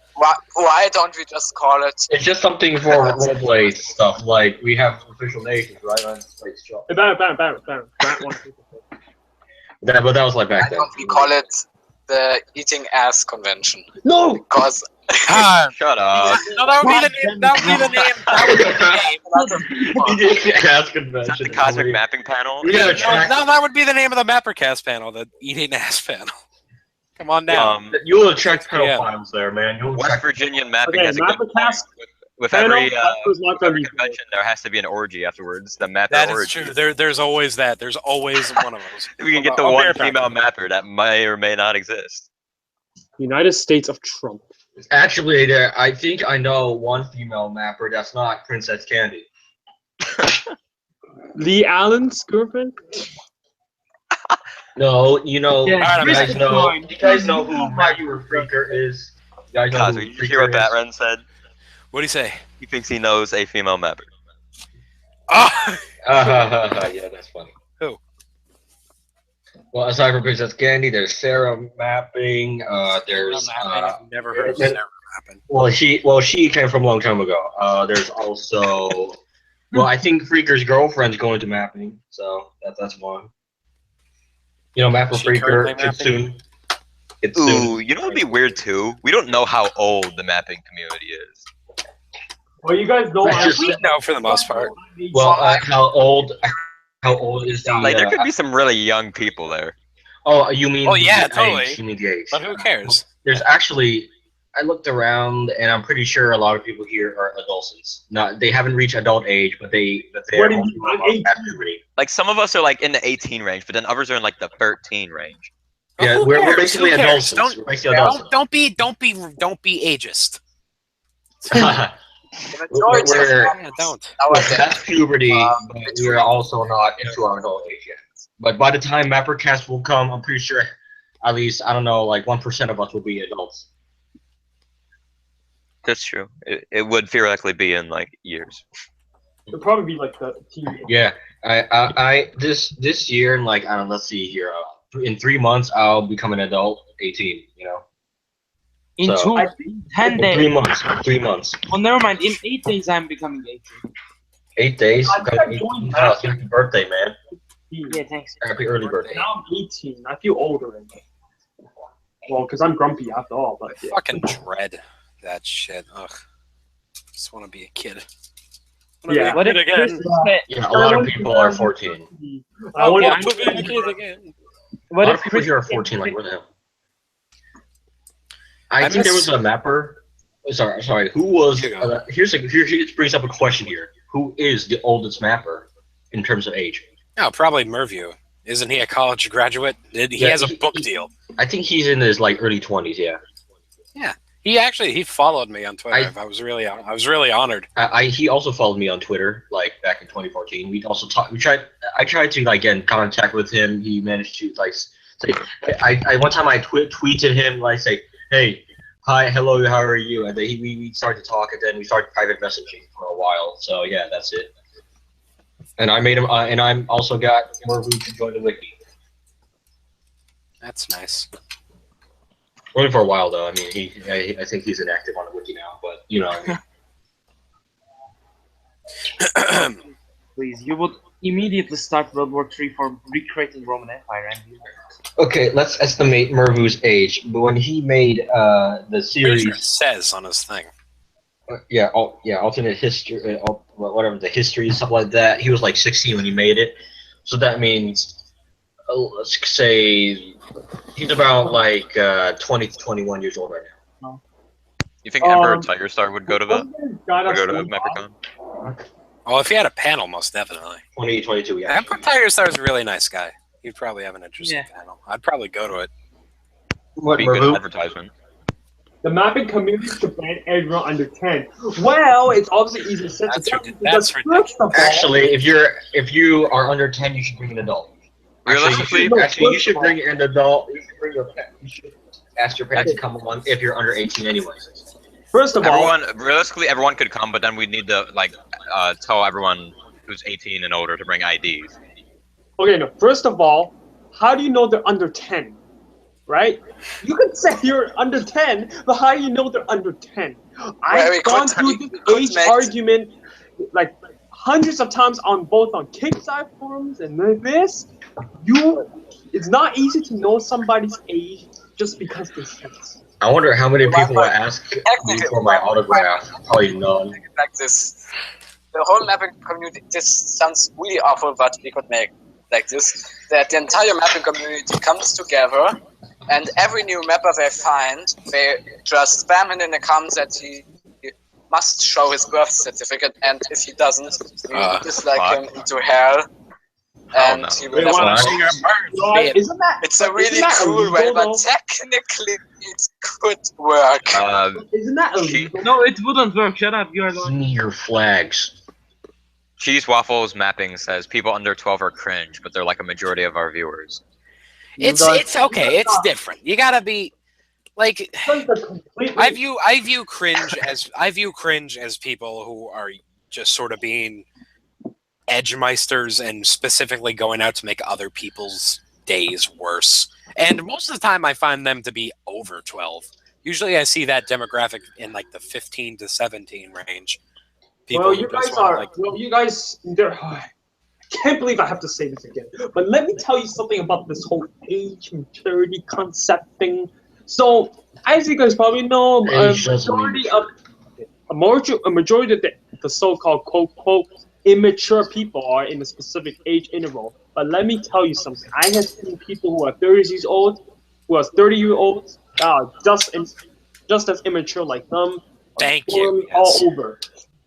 D: Why don't we just call it?
A: It's just something for roleplay stuff. Like we have official nations, right? On this show.
B: Baron.
A: But that was
D: Why
A: back then.
D: don't we call it the Eating Ass Convention?
B: No!
D: Because
C: Ah,
E: Shut up.
C: no, that would be the name. That would be the name. That would be the name.
A: Ask
E: Is that the Cosmic Mapping Panel?
A: Yeah,
C: No, that would be the name of the MapperCast panel, the Eating Ass panel. Come on now.
A: You'll attract
C: Yeah.
A: pedophiles there, man. You'll
E: West
A: attract
E: Virginian mapping
B: Okay,
E: has a good point.
B: MapperCast
E: With
B: panel,
E: every
B: that was not gonna be
E: convention, there has to be an orgy afterwards. The mapper
C: That is
E: orgy.
C: true. There's always that. There's always one of those.
E: We can get the
C: I'll
E: one
C: verify.
E: female mapper that may or may not exist.
B: United States of Trump.
A: Actually, I think I know one female mapper that's not Princess Candy.
B: Lee Allen's girlfriend?
A: No, you know,
F: Yeah,
A: you guys
F: Kristen
A: know,
F: Klein.
A: you guys know who Mapper Freaker is. You guys know who
E: Cosmic, did you hear what
A: Freaker is?
E: Batren said?
C: What do you say?
E: He thinks he knows a female mapper.
C: Oh,
A: Yeah, that's funny.
C: Who?
A: Well, aside from Princess Candy, there's Sarah Mapping. There's
C: I've never heard of Sarah. happen.
A: Well, she came from a long time ago. There's also, well, I think Freaker's girlfriend's going to mapping, so that's one. You know, Mapper
C: She currently
A: Freaker, it's
C: mapping?
A: soon. It's soon.
E: Ooh, you know what'd be weird too? We don't know how old the mapping community is.
B: Well, you guys don't.
A: That's just-
C: We know for the most part.
A: Well, how old is the?
E: Like there could be some really young people there.
A: Oh, you mean?
C: Oh, yeah,
A: the
C: totally.
A: Age. You mean the age?
C: But who cares?
A: There's actually, I looked around, and I'm pretty sure a lot of people here are adolescents. Not, they haven't reached adult age, but they're
B: What do you mean? I'm 18.
A: at puberty.
E: Like some of us are like in the 18 range, but then others are in like the 13 range.
A: Yeah,
C: Who
A: we're
C: cares?
A: basically
C: Who cares?
A: adolescents. We're basically adolescents.
C: Don't be ageist.
D: The majority
A: We're-
D: of
C: Yeah, don't.
D: nowadays,
A: That's puberty, but we
D: between-
A: are also not into our adult age yet. But by the time MapperCast will come, I'm pretty sure at least, I don't know, like 1% of us will be adults.
E: That's true. It would theoretically be in like years.
B: It'll probably be like the teenage.
A: Yeah, I this year, and like, I don't know, let's see here, in 3 months, I'll become an adult, 18, you know?
F: In
A: So-
F: 10
A: In
F: days.
A: 3 months, 3 months.
F: Oh, never mind. In 8 days, I'm becoming 18.
A: 8 days?
B: I think I'm going
A: Oh, happy birthday, man.
F: Yeah, thanks.
A: Happy early birthday.
B: Now I'm 18. I feel older. Well, because I'm grumpy after all.
C: I
B: But yeah.
C: fucking dread that shit. Ugh. Just want to be a kid. Wanna
B: Yeah.
C: be
F: What
C: a
F: if
C: kid again.
A: Yeah, a lot of people are 14.
B: I want
F: Yeah,
C: want to be a kid again.
A: A
F: What
A: lot
F: if
A: of people here are 14, like, where the hell? I think there was a mapper. Sorry. Who was?
C: Here you go.
A: It brings up a question here. Who is the oldest mapper in terms of age?
C: No, probably Merview. Isn't he a college graduate? He
A: Yeah,
C: has a book deal.
A: I think he's in his like early 20s. Yeah.
C: He followed me on Twitter. I was really honored.
A: He also followed me on Twitter, like back in 2014. We also talked. I tried to like get in contact with him. He managed to like say. I one time I tweeted him like say, "Hey, hi, hello, how are you?" And then we started to talk, and then we started private messaging for a while. So yeah, that's it. And I made him, and I'm also got more room to join the wiki.
C: That's nice.
A: Only for a while though. I mean, I think he's inactive on the wiki now, but you know what I mean.
F: Please, you would immediately start World War III for recreating Roman Empire, and you
A: Okay, let's estimate Mervu's age. But when he made the
C: Pretty
A: series,
C: sure it says on his thing.
A: alternate history, whatever the history, stuff like that. He was like 16 when he made it, so that means let's say he's about like 20 to 21 years old right now.
E: You think Emperor Tiger Star would go to that?
B: Got
E: Would
B: us
E: go to
B: one
E: MapperCon?
C: Oh, if he had a panel, most definitely.
A: 20, 22, yeah.
C: Emperor Tiger Star's a really nice guy. He'd probably have an interesting
F: Yeah.
C: panel. I'd probably go to it.
A: What,
E: Be a good
A: Mervu?
E: advertisement.
B: The mapping community should ban everyone under 10. Well, it's obviously easy to set
C: That's
B: it up
C: ridiculous.
B: because
C: That's
B: first of all,
A: Actually, if you are under 10, you should bring an adult.
E: Realistically,
A: Actually, you should bring an adult. You should bring your pet. You should ask your pet to come along if you're under 18 anyways.
B: first of all,
E: realistically, everyone could come, but then we'd need to like tell everyone who's 18 and older to bring IDs.
B: okay, no. First of all, how do you know they're under 10? Right? You could say you're under 10, but how do you know they're under 10? I've gone through this age argument like hundreds of times on both on Kickstarter forums and this. It's not easy to know somebody's age just because they say it.
A: I wonder how many people will ask me for my autograph. Probably none.
D: like this. The whole mapping community, this sounds really awful, but we could make like this, that the entire mapping community comes together, and every new mapper they find, they just spam him in the comments that he must show his birth certificate, and if he doesn't, we dislike him into hell, and
E: no.
D: he will
B: Wait,
D: never
B: what?
C: Watching our birth,
B: Right? Isn't that
D: It's a really
B: isn't that
D: cool way,
B: illegal,
D: but
B: though?
D: technically it could work.
B: Isn't that illegal?
F: No, it wouldn't work. Shut up. You are
A: Give
F: going.
A: me your flags.
E: Cheese Waffles mapping says people under 12 are cringe, but they're like a majority of our viewers.
C: it's okay. It's different. You gotta be like. I view cringe as people who are just sort of being edgemeisters and specifically going out to make other people's days worse. And most of the time, I find them to be over 12. Usually I see that demographic in like the 15 to 17 range. People
B: Well,
C: who
B: you
C: just
B: guys
C: wanna,
B: are. Well, you guys. I can't believe I have to say this again. But let me tell you something about this whole age maturity concept thing. So, as you guys probably know,
A: Age doesn't mean
B: a majority of the so-called quote immature people are in a specific age interval. But let me tell you something. I have seen people who are 30 years old, who are 30-year-olds, that are just as immature like them.
C: Thank you.
B: All
C: Yes.
B: over.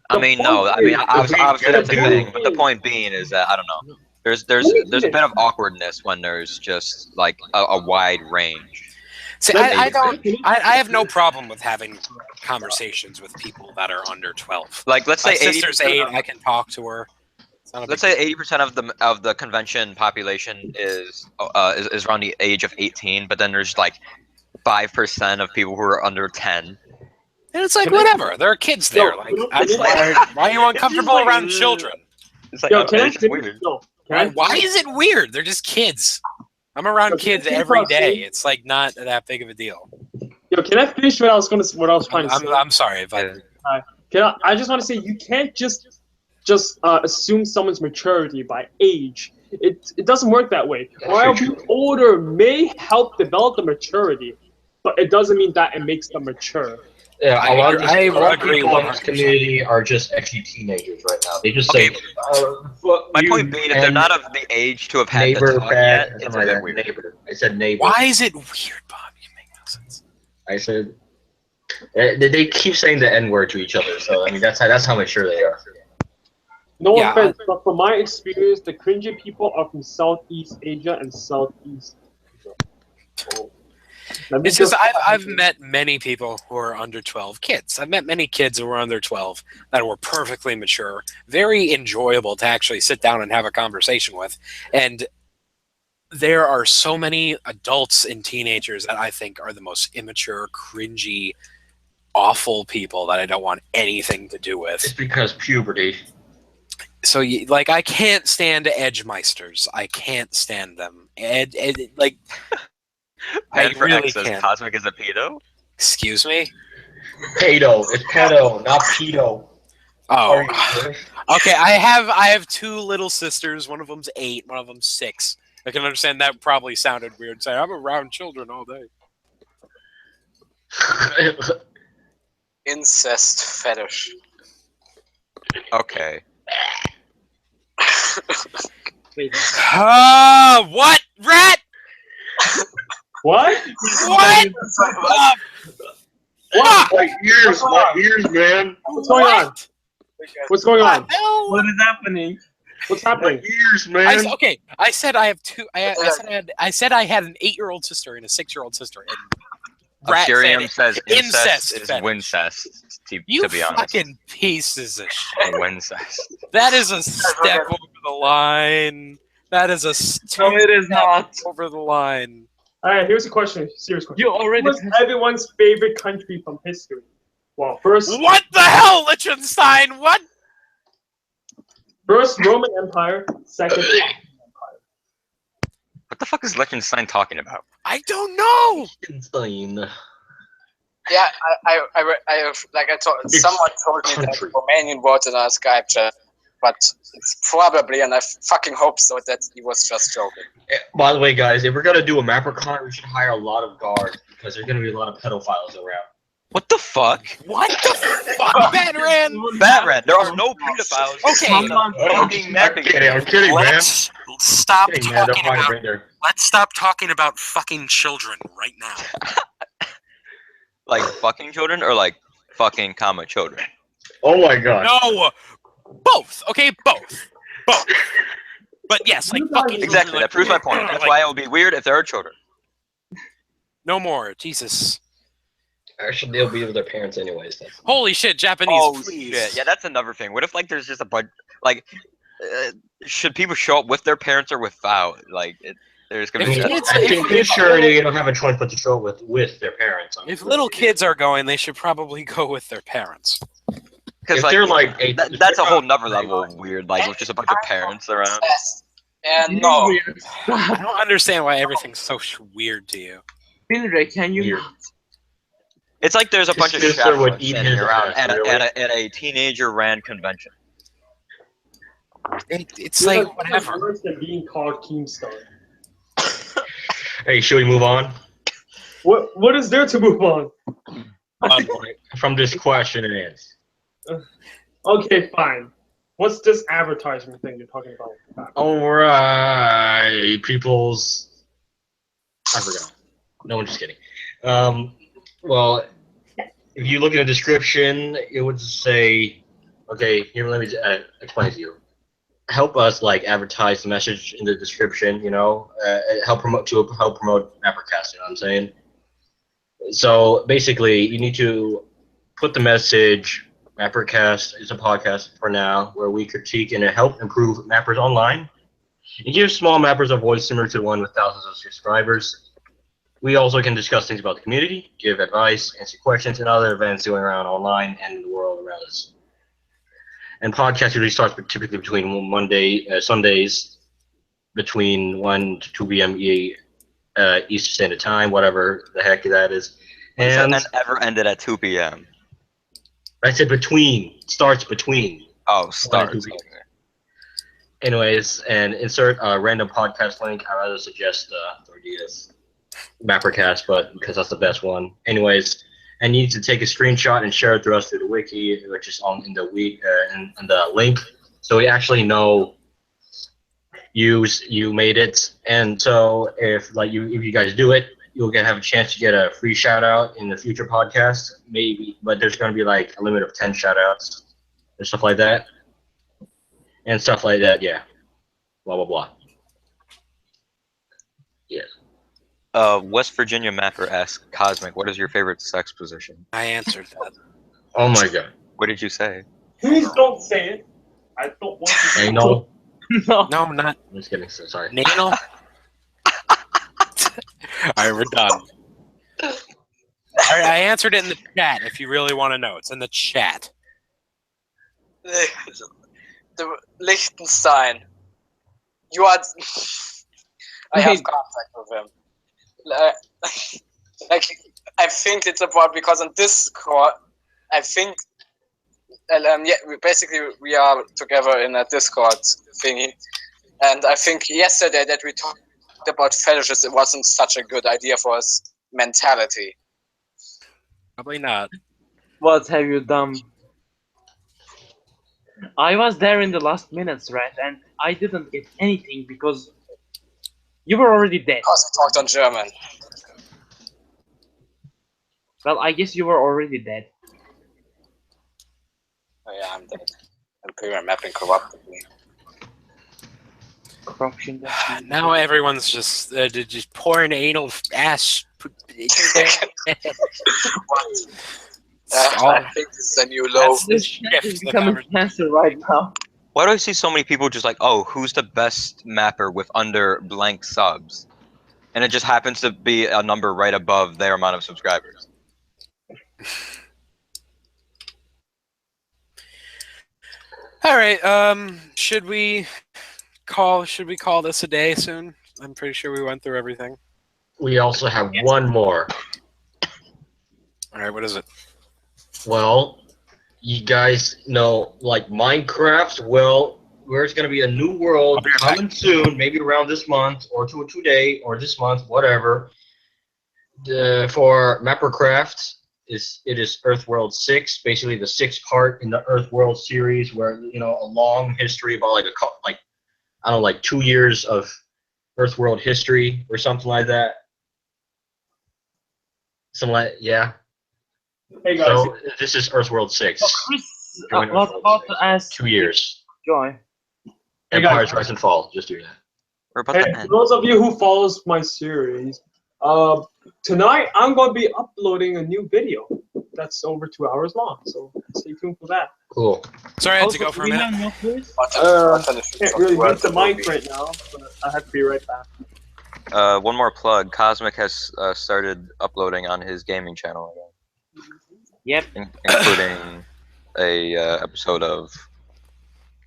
E: I mean, no. I mean, obviously that's a thing. But the point being is that I don't know. There's a bit of awkwardness when there's just like a wide range.
C: See, I have no problem with having conversations with people that are under 12.
E: Like, let's say
C: My sister's 8. I can talk to her.
E: Let's say 80% of the convention population is around the age of 18, but then there's like 5% of people who are under 10.
C: And it's like, whatever. There are kids there. Like, why are you uncomfortable around children?
E: It's like,
B: Yo, can I
E: it's
B: finish?
E: weird.
B: No, can I
C: Why is it weird? They're just kids. I'm around kids every day. It's like not that big of a deal.
B: Yo, can I finish what I was trying to say?
C: I'm sorry if I.
B: I just want to say you can't just assume someone's maturity by age. It doesn't work that way. While being older may help develop the maturity, but it doesn't mean that it makes them mature.
A: Yeah, a lot of
C: agree
A: people in this
C: 100%.
A: community are just actually teenagers right now. They just say,
E: My point being, if they're not of the age to have had the
A: neighbor
E: talk
A: bad,
E: yet, it's
A: something
E: a
A: like
E: bit
A: that.
E: weird.
A: Neighbor. I said neighbor.
C: Why is it weird, Bob? You make no sense.
A: I said they keep saying the N word to each other. So I mean that's how mature they are.
B: No
C: Yeah,
B: offense, but from my experience, the cringy people are from Southeast Asia and Southeast Asia. So,
C: It's just I've met many people who are under 12 kids. I've met many kids who were under 12 that were perfectly mature, very enjoyable to actually sit down and have a conversation with. And there are so many adults and teenagers that I think are the most immature, cringy, awful people that I don't want anything to do with.
A: It's because puberty.
C: So, like, I can't stand Edgemeisters. I can't stand them. Like, I really can't.
E: Cosmic is a pedo?
C: Excuse me?
A: Pedo. It's pedo, not pedo.
C: Oh, okay. I have 2 little sisters. One of them's 8. One of them's 6. I can understand that probably sounded weird. Say I'm around children all day.
D: Incest fetish.
E: Okay.
C: What? Rat?
B: What?
C: What?
B: What?
A: My ears, man.
B: What's going on? What's going on?
F: What is happening?
B: What's happening?
A: Ears, man.
C: Okay, I said I have 2. I said I had an 8-year-old sister and a 6-year-old sister. And Rat
E: Shiriam
C: said
E: says incest is
C: fetish.
E: wincest, to
C: You
E: be honest.
C: fucking pieces of shit.
E: Wincest.
C: That is a step over the line. That is a
F: No, it is not.
C: over the line.
B: All right, here's a question. Serious question.
F: You already.
B: What's everyone's favorite country from history? Well, first
C: What the hell, Liechtenstein? What?
B: Roman Empire. Second, Ottoman Empire.
E: What the fuck is Liechtenstein talking about?
C: I don't know.
A: Liechtenstein.
D: Yeah, someone told me that
A: country.
D: Romanian was in our Skype chat, but it's probably, and I fucking hope so, that he was just joking.
A: By the way, guys, if we're gonna do a MapperCon, we should hire a lot of guards because there's gonna be a lot of pedophiles around.
E: What the fuck?
C: What the fuck, Batman?
E: Batman, there are no pedophiles.
C: Okay.
A: I'm kidding, man.
C: Let's stop
A: Kidding, man. They'll
C: talking
A: find it
C: about.
A: right there.
C: Let's stop talking about fucking children right now.
E: Like fucking children or like fucking comma children?
A: Oh my god.
C: No, both. Okay, both. But yes, like fucking
E: Exactly,
C: children,
E: that proves my point. That's why it would be weird if there are children.
C: No more, Jesus.
A: Actually, they'll be with their parents anyways. Then.
C: Holy shit, Japanese, please.
E: Shit. Yeah, that's another thing. What if like there's just a bunch like should people show up with their parents or without? Like there's gonna be.
A: I'm sure they don't have a choice but to show it with their parents.
C: If little kids are going, they should probably go with their parents.
E: Because
A: if
E: like,
A: they're like
E: that's a whole nother level of weird. Like with just a bunch of parents around.
D: And no,
C: I don't understand why everything's so weird to you.
F: Finray, can you?
A: Weird.
E: It's like there's a
A: His
E: bunch of
A: sister would
E: chaperones
A: eat
E: standing
A: his
E: around
A: ass, really?
E: at a teenager ran convention.
C: It's
B: You're
C: like
B: like
C: whatever.
B: worse than being called Keemstar.
A: Hey, should we move on?
B: What is there to move on?
A: From this question and answer.
B: Okay, fine. What's this advertisement thing you're talking about?
A: Alright, peoples. I forgot. No, I'm just kidding. Well, if you look at the description, it would say, okay, here, let me explain to you. Help us advertise the message in the description, help promote MapperCast, you know what I'm saying? So basically, you need to put the message, MapperCast is a podcast for now, where we critique and help improve mappers online. It gives small mappers a voice similar to the one with thousands of subscribers. We also can discuss things about the community, give advice, answer questions, and other events going around online and in the world around us. And podcast usually starts typically between Sundays, between 1 to 2 p.m. Eastern Standard Time, whatever the heck that is. And
E: ever ended at 2 p.m.
A: I said starts between.
E: Oh, starts.
A: Okay. Anyways, and insert a random podcast link. I rather suggest Thordia's MapperCast, but because that's the best one. Anyways, and you need to take a screenshot and share it through the wiki, which is in the link, so we actually know you made it. And so if you guys do it, you'll have a chance to get a free shout out in the future podcast, maybe. But there's going to be a limit of 10 shout outs and stuff like that. Yeah. Blah blah blah. Yes.
E: West Virginia Mapper asks Cosmic, what is your favorite sex position?
C: I answered that.
A: Oh my god.
E: What did you say?
B: Please don't say it. I don't want to.
A: Anal.
F: No.
C: No, not
A: I'm just kidding. Sorry.
C: anal. Alright, we're done. Alright, I answered it in the chat if you really want to know. It's in the chat.
D: The Liechtenstein. You are. I have contact with him. I think it's about because on Discord, I think. We are together in a Discord thingy, and I think yesterday that we talked about fetishes, it wasn't such a good idea for us mentality.
C: Probably not.
F: What have you done? I was there in the last minutes, right? And I didn't get anything because you were already dead.
D: Because we talked on German.
F: Well, I guess you were already dead.
D: Oh yeah, I'm dead. Imperial mapping corrupted me.
F: Corruption.
C: Now everyone's just pouring anal ass.
D: I think this is a new low.
C: That's the shift.
F: It's becoming cancer right now.
E: Why do I see so many people just who's the best mapper with under blank subs? And it just happens to be a number right above their amount of subscribers.
C: All right. Should we call this a day soon? I'm pretty sure we went through everything.
A: We also have one more.
C: All right. What is it?
A: Well, you guys know, Minecraft. Well, there's gonna be a new world coming soon, maybe around this month or today or this month, whatever. For MapperCraft. It is Earthworld 6, basically the sixth part in the Earthworld series, where a long history about I don't know, 2 years of Earthworld history or something like that. Yeah.
B: Hey guys.
A: So this is Earthworld 6.
F: Chris,
A: Join
F: was
A: Earthworld
F: about
A: 6.
F: to ask.
A: 2 years.
F: Joy.
B: Hey, guys.
A: Empire's Rise and Fall. Just do that.
E: We're about
B: Hey,
E: to
B: for
E: end.
B: those of you who follows my series, tonight I'm going to be uploading a new video that's over 2 hours long, so stay tuned for that.
A: Cool.
C: Sorry, I had to go for a
F: we
C: minute.
F: have no Chris?
B: Can't really read the mic right now, but I have to be right back.
E: One more plug. Cosmic has started uploading on his gaming channel
F: Yep.
E: again, including a episode of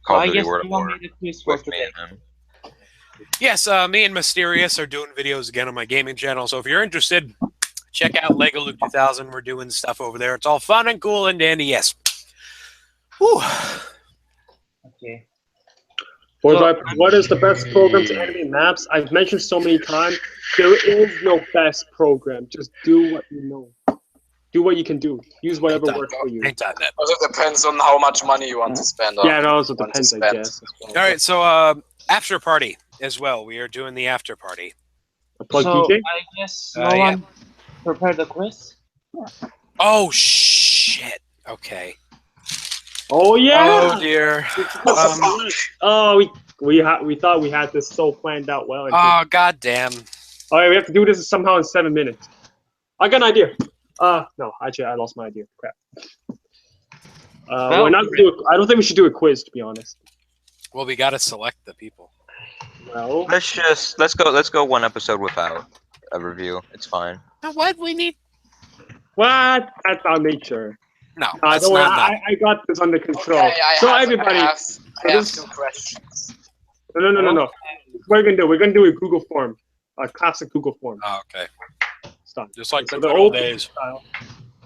E: Call of
F: I
E: Duty
F: guess
E: World
F: you
E: of
F: want
E: War
F: me to quiz for
E: with me
F: today.
E: and him.
C: Yes, me and Mysterious are doing videos again on my gaming channel. So if you're interested, Check out Lego Luke 2000. We're doing stuff over there. It's all fun and cool and dandy. Yes. Whew.
F: Okay.
B: What is the best program to animate maps? I've mentioned so many times, there is no best program. Just do what you know. Do what you can do. Use whatever works for you.
C: Ain't that net.
D: Also depends on how much money you want to spend on.
B: Yeah, it also
D: want to
B: depends, I
D: spend.
B: guess. As well.
C: All right, so after party as well. We are doing the after party.
B: Plug
F: So
B: DJ?
F: I guess
C: Yeah.
F: no one prepared the quiz.
C: Oh shit. Okay.
B: Oh yeah.
C: Oh dear.
B: We thought we had this so planned out well.
C: Oh goddamn.
B: All right, we have to do this somehow in 7 minutes. I got an idea. No, actually, I lost my idea. Crap. We're not gonna do it. I don't think we should do a quiz, to be honest.
C: Well, we gotta select the people.
B: Well,
E: Let's go one episode without a review. It's fine.
C: What we need?
B: what? That's our nature.
C: No,
B: Don't
C: that's
B: worry,
C: not.
B: I got this under control.
D: Okay,
B: Everybody,
D: I have 2 questions.
B: no. What we're gonna do a Google form, a classic Google form.
C: Oh, okay.
B: Stop.
C: Just like
B: So
C: the
B: the
C: good old
B: old
C: days.
B: style.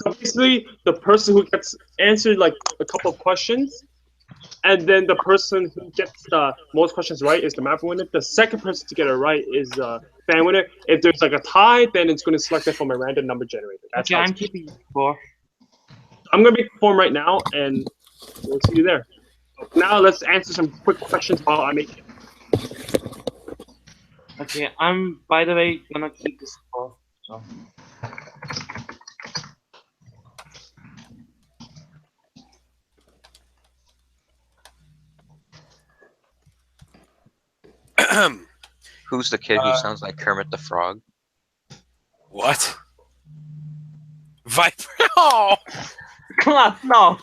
B: So basically, the person who gets answered like a couple of questions, and then the person who gets the most questions right is the mapper winner. The second person to get it right is the fan winner. If there's like a tie, then it's going to select it from a random number generator. That's
F: Okay,
B: how
F: I'm
B: it's-
F: keeping score.
B: I'm going to make the form right now, and we'll see you there. Now let's answer some quick questions while I make it.
F: Okay, I'm by the way gonna keep the score. So
E: Who's the kid who sounds like Kermit the Frog?
C: What? Viper? Oh,
F: class, no.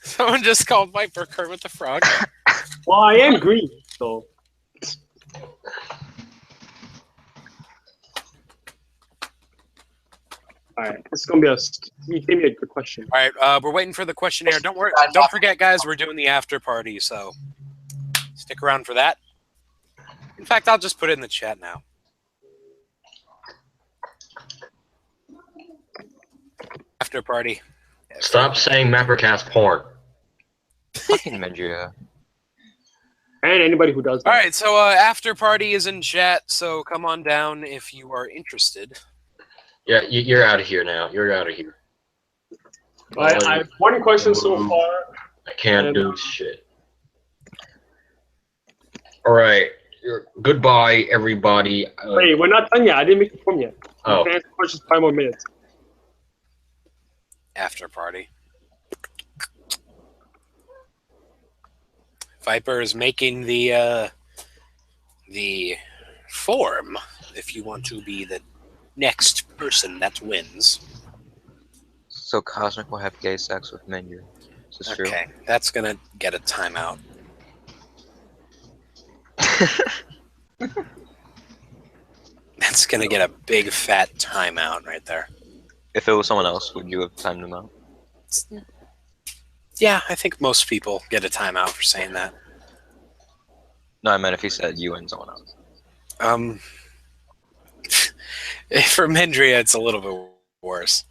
C: someone just called Viper Kermit the Frog.
B: Well, I am green, so. All right, this is gonna be you gave me a good question.
C: All right, we're waiting for the questionnaire. Don't worry. Don't forget, guys. We're doing the after party, so stick around for that. In fact, I'll just put it in the chat now. After party.
A: Stop saying MapperCast porn.
E: Fucking Mendria.
B: And anybody who does that.
C: All right, so after party is in chat, so come on down if you are interested.
A: Yeah, you're out of here now. You're out of here.
B: I have one question so far.
A: I can't do shit. All right. Goodbye, everybody.
B: Wait, we're not done yet. I didn't make the form yet.
A: Oh.
B: You can answer questions 5 more minutes.
C: After party. Viper is making the form if you want to be the next person that wins.
E: So Cosmic will have gay sex with Mendria. Is this true?
C: Okay, that's gonna get a timeout. That's gonna get a big fat timeout right there.
E: If it was someone else, would you have timed them out?
C: Yeah, I think most people get a timeout for saying that.
E: No, I meant if he said you and someone else.
C: For Mendria, it's a little bit worse.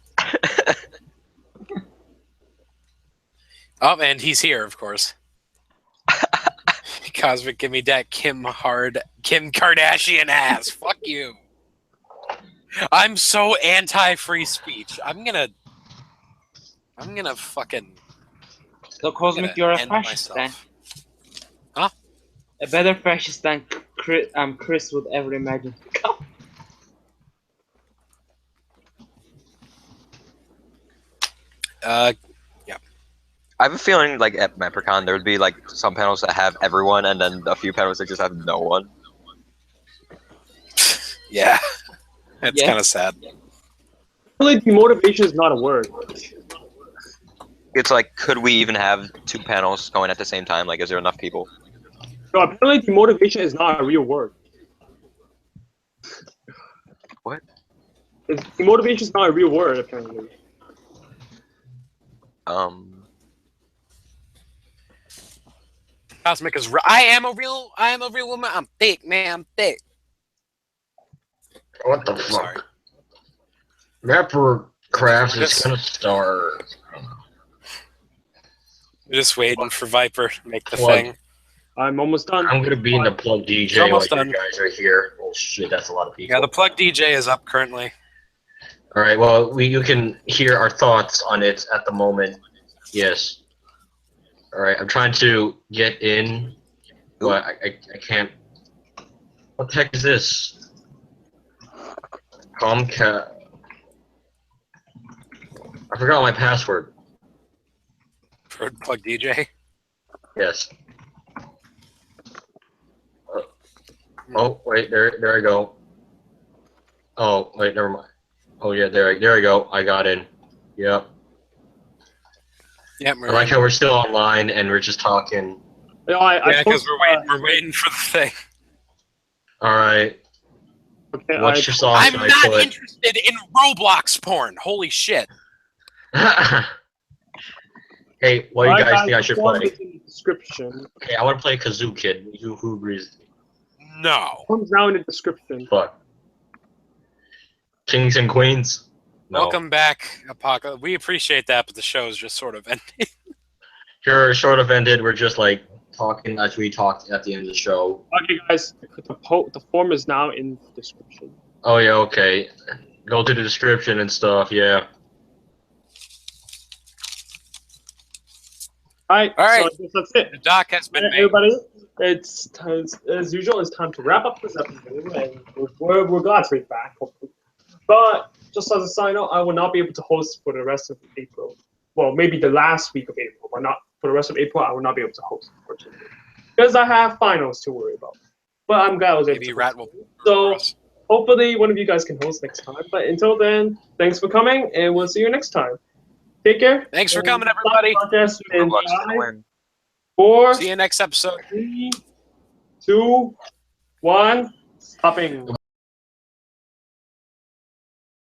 C: Oh, and he's here, of course. Cosmic, give me that Kim Kardashian ass. Fuck you. I'm so anti-free speech. I'm gonna fucking.
F: So Cosmic, you're a fascist then.
C: Huh?
F: A better fascist than Chris would ever imagine.
C: Yeah.
E: I have a feeling like at MapperCon there would be like some panels that have everyone and then a few panels that just have no one.
C: Yeah. It's
F: Yeah.
C: kind of sad.
B: Really, demotivation is not a word.
E: It's like, could we even have 2 panels going at the same time? Like, is there enough people?
B: So apparently, demotivation is not a real word.
E: What?
B: Demotivation is not a real word, apparently.
C: Cosmic is. I am a real woman. I'm thick, man. I'm thick.
A: What the fuck?
C: Sorry.
A: MapperCast is gonna start.
C: We're just waiting for Viper to make the
A: Plug.
C: thing.
B: I'm almost done.
A: I'm gonna be in the plug DJ
C: It's almost
A: while
C: done.
A: you guys are here. Oh shit, that's a lot of people.
C: Yeah, the plug DJ is up currently.
A: All right, well, you can hear our thoughts on it at the moment. Yes. All right, I'm trying to get in, but I can't. What the heck is this? Comcast. I forgot my password.
C: For plug DJ.
A: Yes. Oh wait, there I go. Oh wait, never mind. Oh yeah, there I go. I got in. Yep.
C: Yeah,
A: I like how we're still online and we're just talking.
C: Yeah, because we're waiting for the thing.
A: All right.
B: Okay,
A: What's your song?
C: I'm not interested in Roblox porn. Holy shit.
A: Hey, what do you guys think I should play?
B: In the description.
A: Okay, I want to play Kazoo Kid. Who agrees?
C: No.
B: Comes down in the description.
A: Fuck. Kings and Queens. No.
C: Welcome back, Apocalypse. We appreciate that, but the show is just sort of ending.
A: Sure, sort of ended. We're just like talking as we talked at the end of the show.
B: Okay, guys, the form is now in the description.
A: Oh yeah, okay. Go to the description and stuff. Yeah.
B: All right. So I guess that's it.
C: The doc has been made.
B: Everybody, it's time, as usual. It's time to wrap up this episode, and we're glad to be back. Hopefully. But just as a sign note, I will not be able to host for the rest of April. Well, maybe the last week of April, but not for the rest of April. I will not be able to host, unfortunately, because I have finals to worry about. But I'm glad I was able to.
C: Maybe Rat will.
B: So hopefully one of you guys can host next time. But until then, thanks for coming, and we'll see you next time. Take care.
C: Thanks for coming, everybody.
B: In
E: Roblox to
B: 5,
E: win.
B: 4,
C: See you next episode.
B: 3, 2, 1. Stopping.